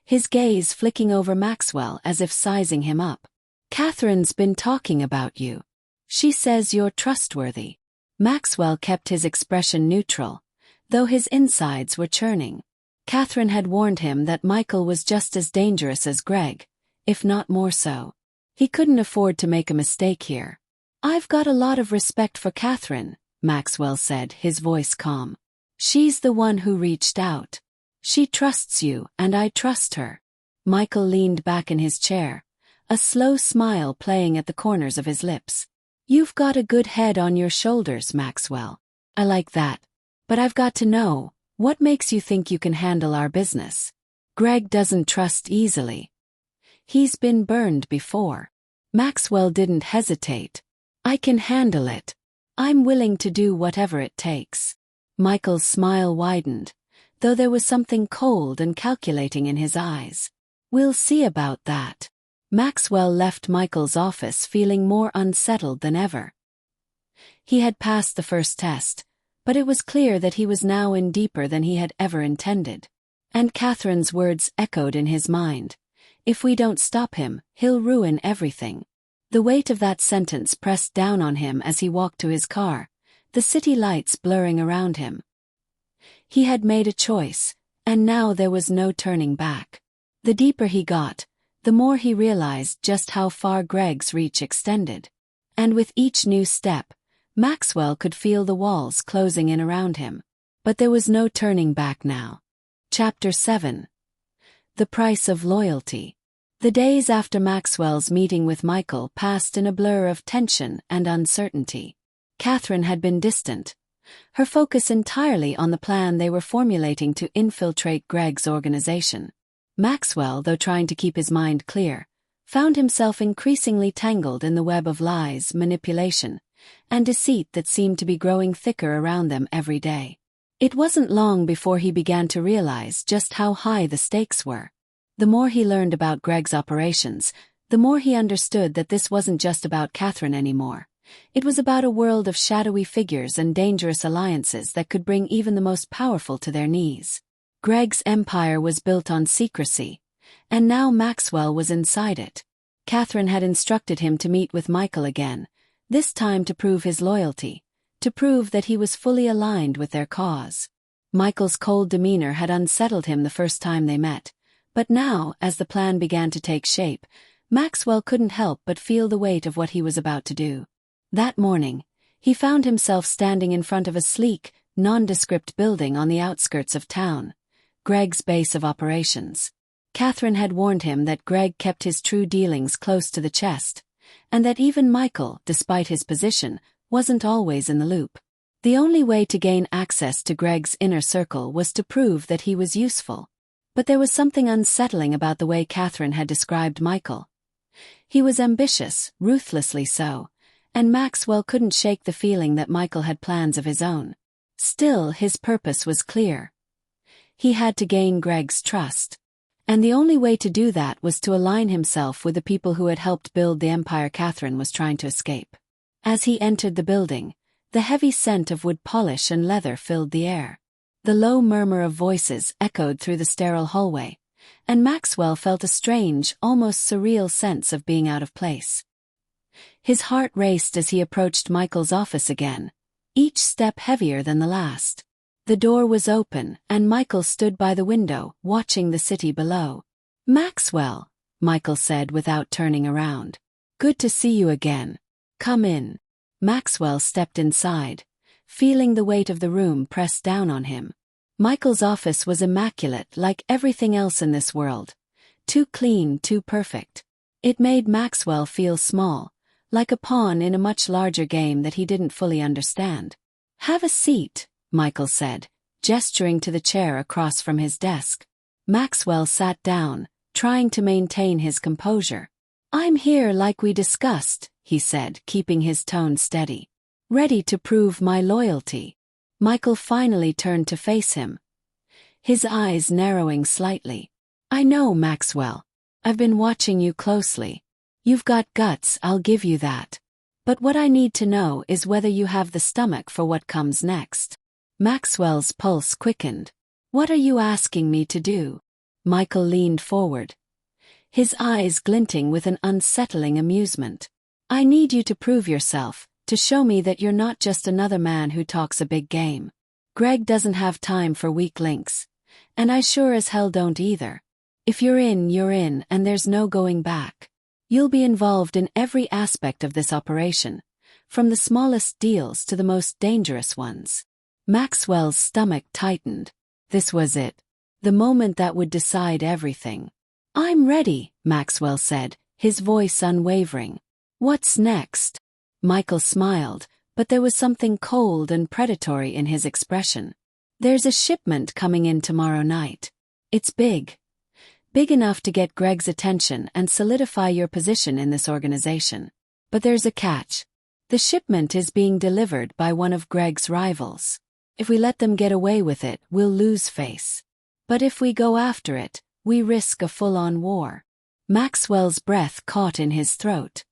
his gaze flicking over Maxwell as if sizing him up. "Catherine's been talking about you. She says you're trustworthy." Maxwell kept his expression neutral, though his insides were churning. Catherine had warned him that Michael was just as dangerous as Greg, if not more so. He couldn't afford to make a mistake here. "I've got a lot of respect for Catherine," Maxwell said, his voice calm. "She's the one who reached out. She trusts you, and I trust her." Michael leaned back in his chair, a slow smile playing at the corners of his lips. "You've got a good head on your shoulders, Maxwell. I like that. But I've got to know, what makes you think you can handle our business? Greg doesn't trust easily. He's been burned before." Maxwell didn't hesitate. "I can handle it. I'm willing to do whatever it takes." Michael's smile widened, though there was something cold and calculating in his eyes. "We'll see about that." Maxwell left Michael's office feeling more unsettled than ever. He had passed the first test, but it was clear that he was now in deeper than he had ever intended. And Catherine's words echoed in his mind. "If we don't stop him, he'll ruin everything." The weight of that sentence pressed down on him as he walked to his car, the city lights blurring around him. He had made a choice, and now there was no turning back. The deeper he got, the more he realized just how far Greg's reach extended. And with each new step, Maxwell could feel the walls closing in around him. But there was no turning back now. Chapter 7. The Price of Loyalty. The days after Maxwell's meeting with Michael passed in a blur of tension and uncertainty. Catherine had been distant, her focus entirely on the plan they were formulating to infiltrate Greg's organization. Maxwell, though trying to keep his mind clear, found himself increasingly tangled in the web of lies, manipulation, and deceit that seemed to be growing thicker around them every day. It wasn't long before he began to realize just how high the stakes were. The more he learned about Greg's operations, the more he understood that this wasn't just about Catherine anymore. It was about a world of shadowy figures and dangerous alliances that could bring even the most powerful to their knees. Greg's empire was built on secrecy, and now Maxwell was inside it. Catherine had instructed him to meet with Michael again, this time to prove his loyalty, to prove that he was fully aligned with their cause. Michael's cold demeanor had unsettled him the first time they met, but now, as the plan began to take shape, Maxwell couldn't help but feel the weight of what he was about to do. That morning, he found himself standing in front of a sleek, nondescript building on the outskirts of town, Greg's base of operations. Catherine had warned him that Greg kept his true dealings close to the chest, and that even Michael, despite his position, wasn't always in the loop. The only way to gain access to Greg's inner circle was to prove that he was useful. But there was something unsettling about the way Catherine had described Michael. He was ambitious, ruthlessly so, and Maxwell couldn't shake the feeling that Michael had plans of his own. Still, his purpose was clear. He had to gain Greg's trust. And the only way to do that was to align himself with the people who had helped build the empire Catherine was trying to escape. As he entered the building, the heavy scent of wood polish and leather filled the air. The low murmur of voices echoed through the sterile hallway, and Maxwell felt a strange, almost surreal sense of being out of place. His heart raced as he approached Michael's office again, each step heavier than the last. The door was open, and Michael stood by the window, watching the city below. "Maxwell," Michael said without turning around. "Good to see you again. Come in." Maxwell stepped inside, feeling the weight of the room press down on him. Michael's office was immaculate like everything else in this world. Too clean, too perfect. It made Maxwell feel small, like a pawn in a much larger game that he didn't fully understand. "Have a seat," Michael said, gesturing to the chair across from his desk. Maxwell sat down, trying to maintain his composure. "I'm here like we discussed," he said, keeping his tone steady. "Ready to prove my loyalty." Michael finally turned to face him, his eyes narrowing slightly. "I know, Maxwell. I've been watching you closely. You've got guts, I'll give you that. But what I need to know is whether you have the stomach for what comes next." Maxwell's pulse quickened. "What are you asking me to do?" Michael leaned forward, his eyes glinting with an unsettling amusement. "I need you to prove yourself, to show me that you're not just another man who talks a big game. Greg doesn't have time for weak links, and I sure as hell don't either. If you're in, and there's no going back. You'll be involved in every aspect of this operation, from the smallest deals to the most dangerous ones." Maxwell's stomach tightened. This was it, the moment that would decide everything. "I'm ready," Maxwell said, his voice unwavering. "What's next?" Michael smiled, but there was something cold and predatory in his expression. "There's a shipment coming in tomorrow night. It's big. Big enough to get Greg's attention and solidify your position in this organization. But there's a catch. The shipment is being delivered by one of Greg's rivals. If we let them get away with it, we'll lose face. But if we go after it, we risk a full-on war." Maxwell's breath caught in his throat.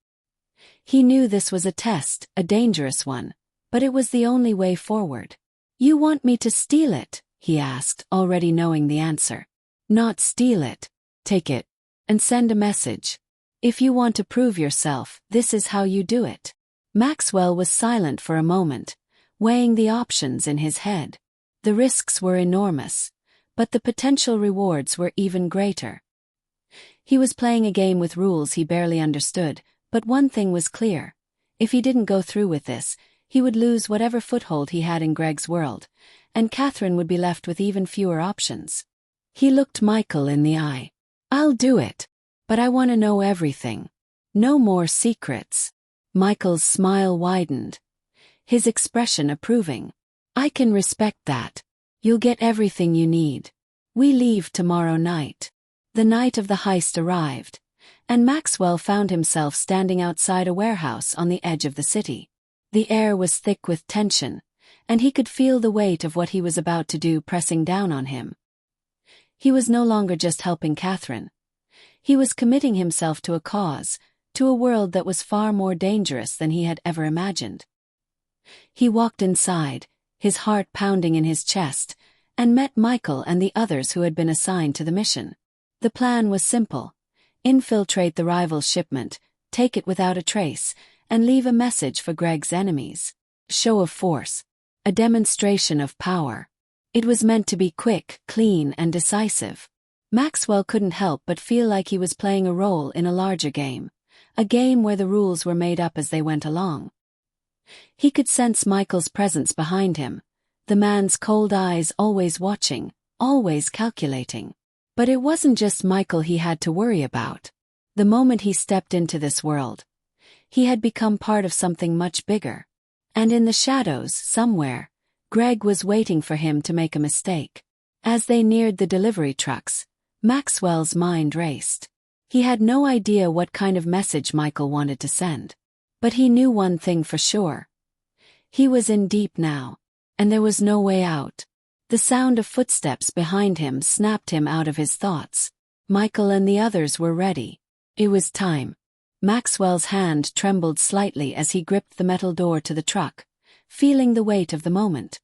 He knew this was a test, a dangerous one, but it was the only way forward. "You want me to steal it?" he asked, already knowing the answer. "Not steal it. Take it. And send a message. If you want to prove yourself, this is how you do it." Maxwell was silent for a moment, weighing the options in his head. The risks were enormous, but the potential rewards were even greater. He was playing a game with rules he barely understood, but one thing was clear. If he didn't go through with this, he would lose whatever foothold he had in Greg's world, and Catherine would be left with even fewer options. He looked Michael in the eye. "I'll do it, but I want to know everything. No more secrets." Michael's smile widened, his expression approving. "I can respect that. You'll get everything you need. We leave tomorrow night." The night of the heist arrived, and Maxwell found himself standing outside a warehouse on the edge of the city. The air was thick with tension, and he could feel the weight of what he was about to do pressing down on him. He was no longer just helping Catherine. He was committing himself to a cause, to a world that was far more dangerous than he had ever imagined. He walked inside, his heart pounding in his chest, and met Michael and the others who had been assigned to the mission. The plan was simple: infiltrate the rival shipment, take it without a trace, and leave a message for Greg's enemies. Show of force. A demonstration of power. It was meant to be quick, clean, and decisive. Maxwell couldn't help but feel like he was playing a role in a larger game, a game where the rules were made up as they went along. He could sense Michael's presence behind him, the man's cold eyes always watching, always calculating. But it wasn't just Michael he had to worry about. The moment he stepped into this world, he had become part of something much bigger. And in the shadows, somewhere, Greg was waiting for him to make a mistake. As they neared the delivery trucks, Maxwell's mind raced. He had no idea what kind of message Michael wanted to send. But he knew one thing for sure. He was in deep now, and there was no way out. The sound of footsteps behind him snapped him out of his thoughts. Michael and the others were ready. It was time. Maxwell's hand trembled slightly as he gripped the metal door to the truck, feeling the weight of the moment.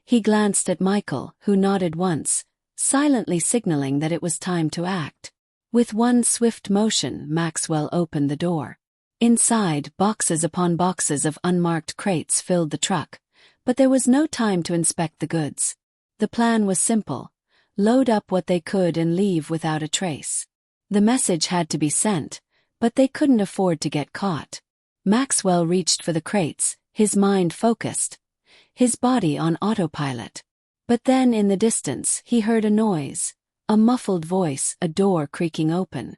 He glanced at Michael, who nodded once, silently signaling that it was time to act. With one swift motion, Maxwell opened the door. Inside, boxes upon boxes of unmarked crates filled the truck, but there was no time to inspect the goods. The plan was simple: load up what they could and leave without a trace. The message had to be sent, but they couldn't afford to get caught. Maxwell reached for the crates, his mind focused, his body on autopilot. But then in the distance he heard a noise, a muffled voice, a door creaking open.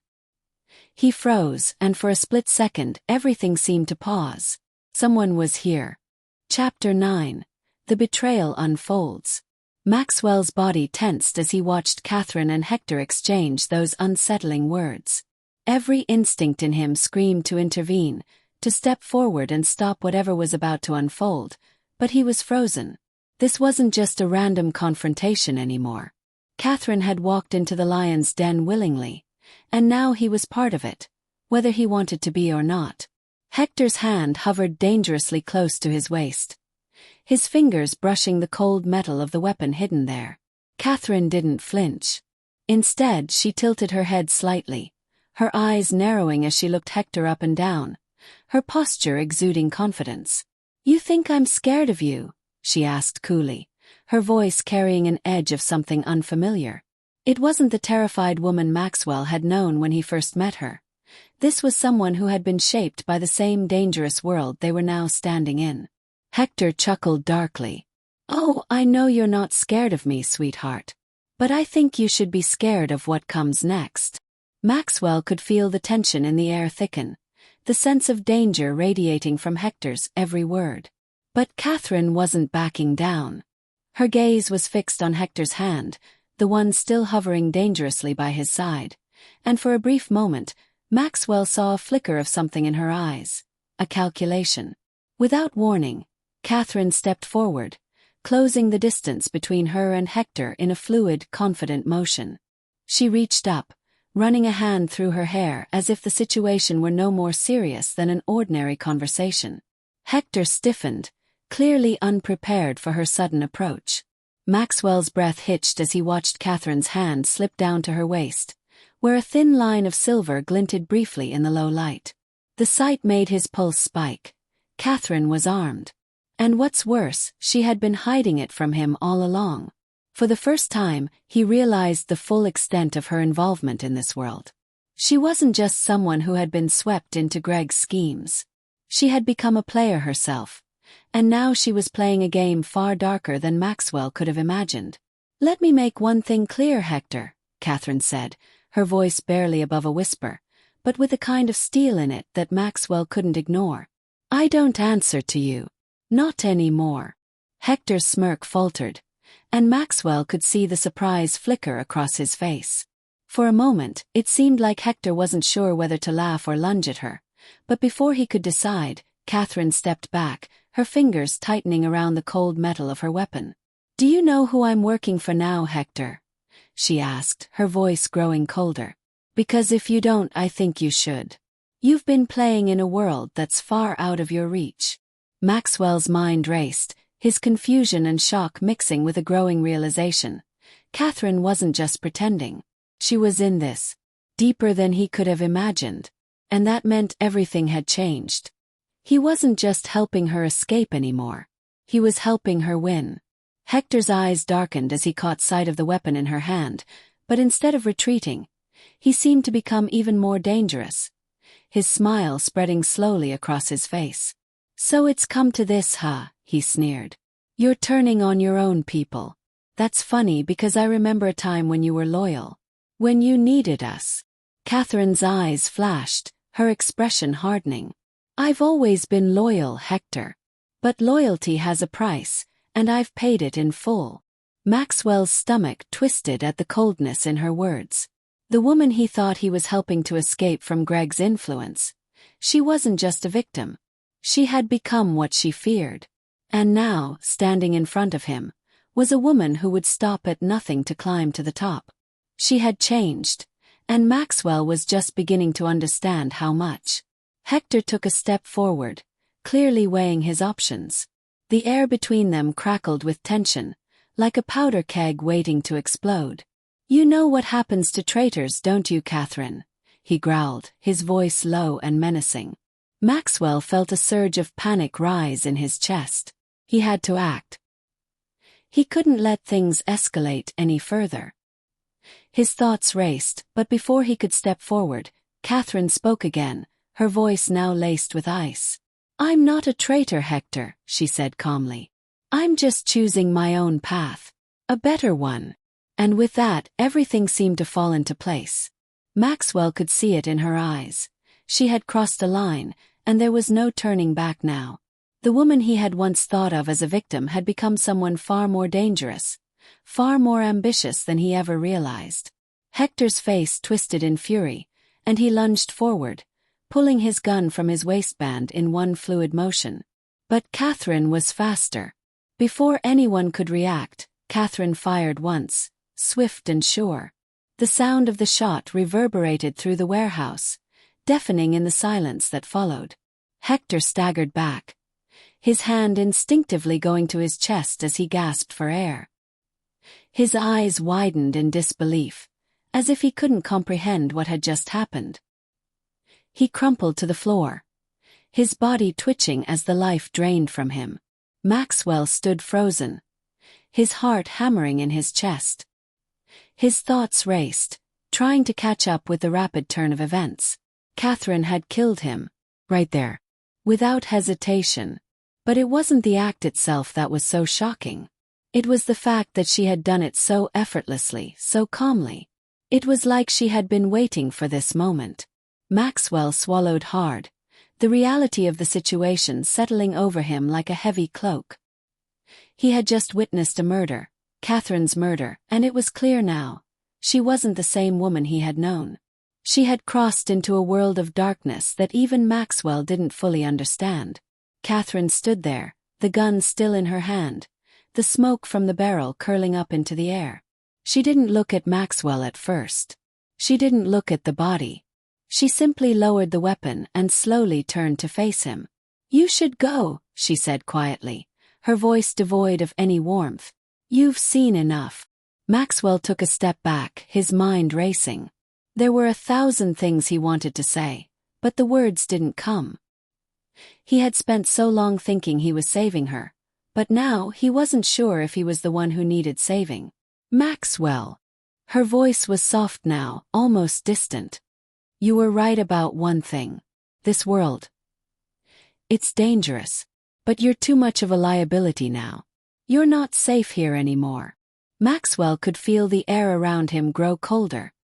He froze, and for a split second everything seemed to pause. Someone was here. Chapter 9. The betrayal unfolds. Maxwell's body tensed as he watched Catherine and Hector exchange those unsettling words. Every instinct in him screamed to intervene, to step forward and stop whatever was about to unfold, but he was frozen. This wasn't just a random confrontation anymore. Catherine had walked into the lion's den willingly, and now he was part of it, whether he wanted to be or not. Hector's hand hovered dangerously close to his waist, his fingers brushing the cold metal of the weapon hidden there. Catherine didn't flinch. Instead, she tilted her head slightly, her eyes narrowing as she looked Hector up and down, her posture exuding confidence. "You think I'm scared of you?" she asked coolly, her voice carrying an edge of something unfamiliar. It wasn't the terrified woman Maxwell had known when he first met her. This was someone who had been shaped by the same dangerous world they were now standing in. Hector chuckled darkly. "Oh, I know you're not scared of me, sweetheart. But I think you should be scared of what comes next." Maxwell could feel the tension in the air thicken, the sense of danger radiating from Hector's every word. But Catherine wasn't backing down. Her gaze was fixed on Hector's hand, the one still hovering dangerously by his side, and for a brief moment, Maxwell saw a flicker of something in her eyes, a calculation. Without warning, Catherine stepped forward, closing the distance between her and Hector in a fluid, confident motion. She reached up, running a hand through her hair as if the situation were no more serious than an ordinary conversation. Hector stiffened, clearly unprepared for her sudden approach. Maxwell's breath hitched as he watched Catherine's hand slip down to her waist, where a thin line of silver glinted briefly in the low light. The sight made his pulse spike. Catherine was armed. And what's worse, she had been hiding it from him all along. For the first time, he realized the full extent of her involvement in this world. She wasn't just someone who had been swept into Greg's schemes. She had become a player herself, and now she was playing a game far darker than Maxwell could have imagined. "Let me make one thing clear, Hector," Catherine said, her voice barely above a whisper, but with a kind of steel in it that Maxwell couldn't ignore. "I don't answer to you. Not anymore." Hector's smirk faltered, and Maxwell could see the surprise flicker across his face. For a moment, it seemed like Hector wasn't sure whether to laugh or lunge at her, but before he could decide, Catherine stepped back, her fingers tightening around the cold metal of her weapon. "Do you know who I'm working for now, Hector?" she asked, her voice growing colder. "Because if you don't, I think you should. You've been playing in a world that's far out of your reach." Maxwell's mind raced, his confusion and shock mixing with a growing realization. Catherine wasn't just pretending. She was in this, deeper than he could have imagined. And that meant everything had changed. He wasn't just helping her escape anymore. He was helping her win. Hector's eyes darkened as he caught sight of the weapon in her hand, but instead of retreating, he seemed to become even more dangerous, his smile spreading slowly across his face. "So it's come to this, huh?" he sneered. "You're turning on your own people. That's funny because I remember a time when you were loyal. When you needed us." Catherine's eyes flashed, her expression hardening. "I've always been loyal, Hector. But loyalty has a price, and I've paid it in full." Maxwell's stomach twisted at the coldness in her words. The woman he thought he was helping to escape from Greg's influence. She wasn't just a victim. She had become what she feared. And now, standing in front of him, was a woman who would stop at nothing to climb to the top. She had changed, and Maxwell was just beginning to understand how much. Hector took a step forward, clearly weighing his options. The air between them crackled with tension, like a powder keg waiting to explode. "You know what happens to traitors, don't you, Catherine?" he growled, his voice low and menacing. Maxwell felt a surge of panic rise in his chest. He had to act. He couldn't let things escalate any further. His thoughts raced, but before he could step forward, Catherine spoke again, her voice now laced with ice. "I'm not a traitor, Hector," she said calmly. "I'm just choosing my own path. A better one." And with that, everything seemed to fall into place. Maxwell could see it in her eyes. She had crossed a line, and there was no turning back now. The woman he had once thought of as a victim had become someone far more dangerous, far more ambitious than he ever realized. Hector's face twisted in fury, and he lunged forward, pulling his gun from his waistband in one fluid motion. But Catherine was faster. Before anyone could react, Catherine fired once, swift and sure. The sound of the shot reverberated through the warehouse, deafening in the silence that followed. Hector staggered back, his hand instinctively going to his chest as he gasped for air. His eyes widened in disbelief, as if he couldn't comprehend what had just happened. He crumpled to the floor, his body twitching as the life drained from him. Maxwell stood frozen, his heart hammering in his chest. His thoughts raced, trying to catch up with the rapid turn of events. Catherine had killed him, right there, without hesitation. But it wasn't the act itself that was so shocking. It was the fact that she had done it so effortlessly, so calmly. It was like she had been waiting for this moment. Maxwell swallowed hard, the reality of the situation settling over him like a heavy cloak. He had just witnessed a murder, Catherine's murder, and it was clear now. She wasn't the same woman he had known. She had crossed into a world of darkness that even Maxwell didn't fully understand. Catherine stood there, the gun still in her hand, the smoke from the barrel curling up into the air. She didn't look at Maxwell at first. She didn't look at the body. She simply lowered the weapon and slowly turned to face him. "You should go," she said quietly, her voice devoid of any warmth. "You've seen enough." Maxwell took a step back, his mind racing. There were 1,000 things he wanted to say, but the words didn't come. He had spent so long thinking he was saving her, but now he wasn't sure if he was the one who needed saving. "Maxwell." Her voice was soft now, almost distant. "You were right about one thing. This world. It's dangerous. But you're too much of a liability now. You're not safe here anymore." Maxwell could feel the air around him grow colder.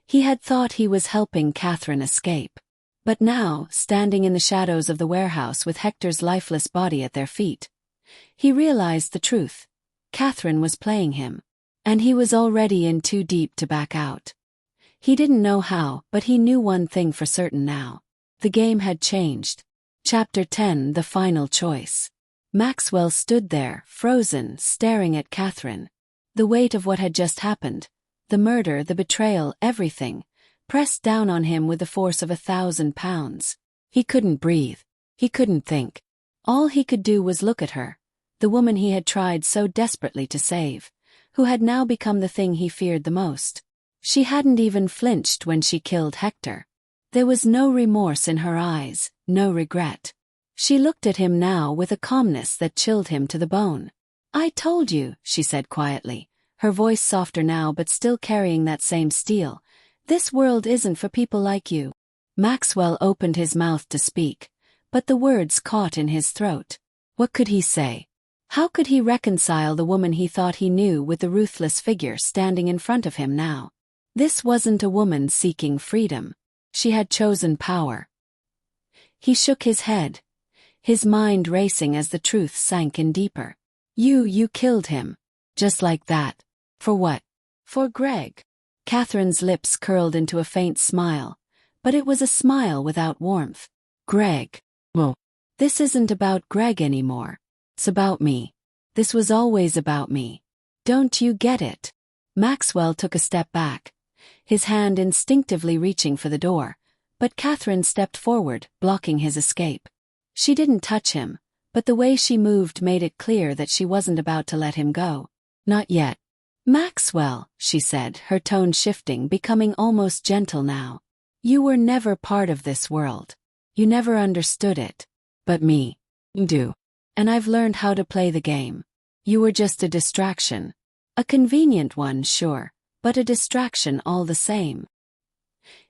He had thought he was helping Catherine escape. But now, standing in the shadows of the warehouse with Hector's lifeless body at their feet, he realized the truth. Catherine was playing him. And he was already in too deep to back out. He didn't know how, but he knew one thing for certain now. The game had changed. Chapter 10: The Final Choice. Maxwell stood there, frozen, staring at Catherine. The weight of what had just happened, the murder, the betrayal, everything, pressed down on him with the force of 1,000 pounds. He couldn't breathe. He couldn't think. All he could do was look at her, the woman he had tried so desperately to save, who had now become the thing he feared the most. She hadn't even flinched when she killed Hector. There was no remorse in her eyes, no regret. She looked at him now with a calmness that chilled him to the bone. "I told you," she said quietly, her voice softer now but still carrying that same steel. "This world isn't for people like you." Maxwell opened his mouth to speak, but the words caught in his throat. What could he say? How could he reconcile the woman he thought he knew with the ruthless figure standing in front of him now? This wasn't a woman seeking freedom. She had chosen power. He shook his head, his mind racing as the truth sank in deeper. You killed him. Just like that. For what? For Greg. Catherine's lips curled into a faint smile, but it was a smile without warmth. Greg. Well, this isn't about Greg anymore. It's about me. This was always about me. Don't you get it? Maxwell took a step back, his hand instinctively reaching for the door, but Catherine stepped forward, blocking his escape. She didn't touch him, but the way she moved made it clear that she wasn't about to let him go. Not yet. "Maxwell," she said, her tone shifting, becoming almost gentle now. "You were never part of this world. You never understood it. But me. Do. And I've learned how to play the game. You were just a distraction. A convenient one, sure, but a distraction all the same."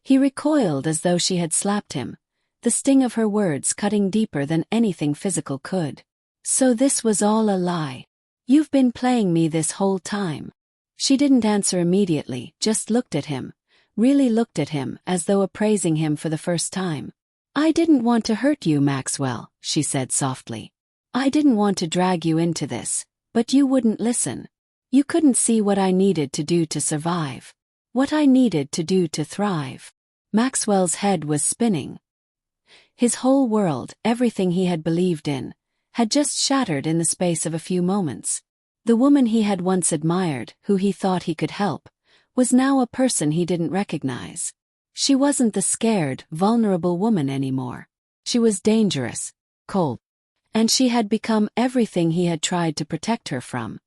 He recoiled as though she had slapped him, the sting of her words cutting deeper than anything physical could. "So this was all a lie. You've been playing me this whole time." She didn't answer immediately, just looked at him, really looked at him as though appraising him for the first time. "I didn't want to hurt you, Maxwell," she said softly. "I didn't want to drag you into this, but you wouldn't listen. You couldn't see what I needed to do to survive. What I needed to do to thrive." Maxwell's head was spinning. His whole world, everything he had believed in, had just shattered in the space of a few moments. The woman he had once admired, who he thought he could help, was now a person he didn't recognize. She wasn't the scared, vulnerable woman anymore. She was dangerous, cold, and she had become everything he had tried to protect her from.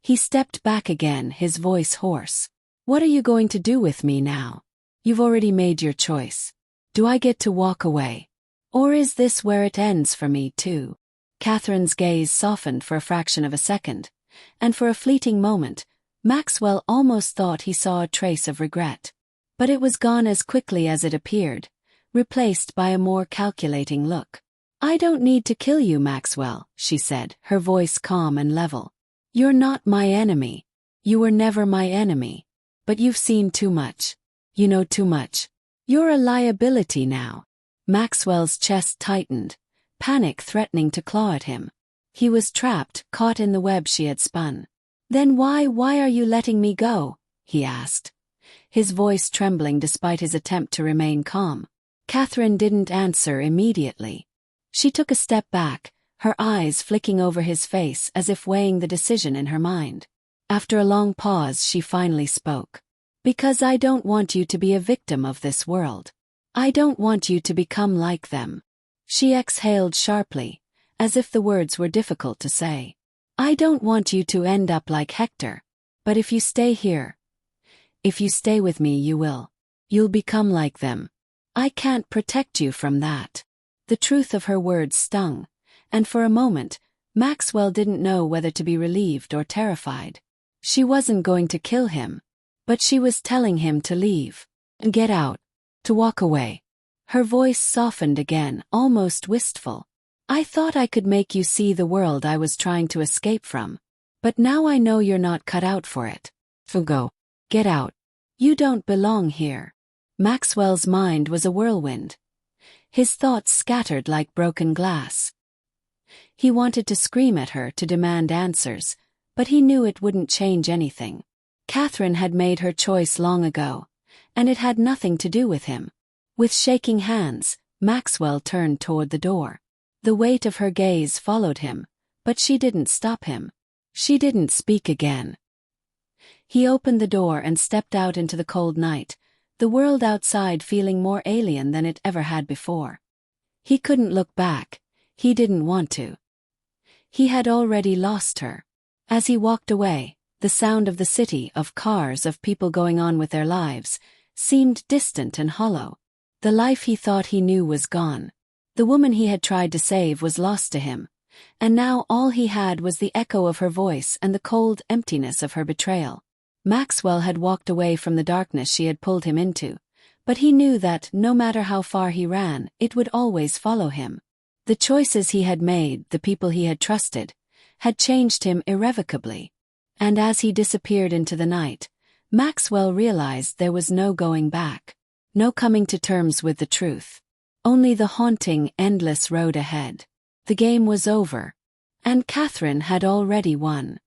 He stepped back again, his voice hoarse. "What are you going to do with me now? You've already made your choice. Do I get to walk away? Or is this where it ends for me too?" Catherine's gaze softened for a fraction of a second, and for a fleeting moment, Maxwell almost thought he saw a trace of regret. But it was gone as quickly as it appeared, replaced by a more calculating look. "I don't need to kill you, Maxwell," she said, her voice calm and level. "You're not my enemy. You were never my enemy. But you've seen too much. You know too much. You're a liability now." Maxwell's chest tightened, panic threatening to claw at him. He was trapped, caught in the web she had spun. "Then why are you letting me go?" he asked, his voice trembling despite his attempt to remain calm. Catherine didn't answer immediately. She took a step back, her eyes flicking over his face as if weighing the decision in her mind. After a long pause, she finally spoke. "Because I don't want you to be a victim of this world. I don't want you to become like them." She exhaled sharply, as if the words were difficult to say. "I don't want you to end up like Hector. But if you stay here, if you stay with me, you will. You'll become like them. I can't protect you from that." The truth of her words stung, and for a moment, Maxwell didn't know whether to be relieved or terrified. She wasn't going to kill him, but she was telling him to leave. Get out. To walk away. Her voice softened again, almost wistful. "I thought I could make you see the world I was trying to escape from. But now I know you're not cut out for it. So go. Get out. You don't belong here." Maxwell's mind was a whirlwind. His thoughts scattered like broken glass. He wanted to scream at her, to demand answers, but he knew it wouldn't change anything. Catherine had made her choice long ago, and it had nothing to do with him. With shaking hands, Maxwell turned toward the door. The weight of her gaze followed him, but she didn't stop him. She didn't speak again. He opened the door and stepped out into the cold night, the world outside feeling more alien than it ever had before. He couldn't look back. He didn't want to. He had already lost her. As he walked away, the sound of the city, of cars, of people going on with their lives, seemed distant and hollow. The life he thought he knew was gone. The woman he had tried to save was lost to him, and now all he had was the echo of her voice and the cold emptiness of her betrayal. Maxwell had walked away from the darkness she had pulled him into, but he knew that, no matter how far he ran, it would always follow him. The choices he had made, the people he had trusted, had changed him irrevocably. And as he disappeared into the night, Maxwell realized there was no going back, no coming to terms with the truth. Only the haunting, endless road ahead. The game was over, and Catherine had already won.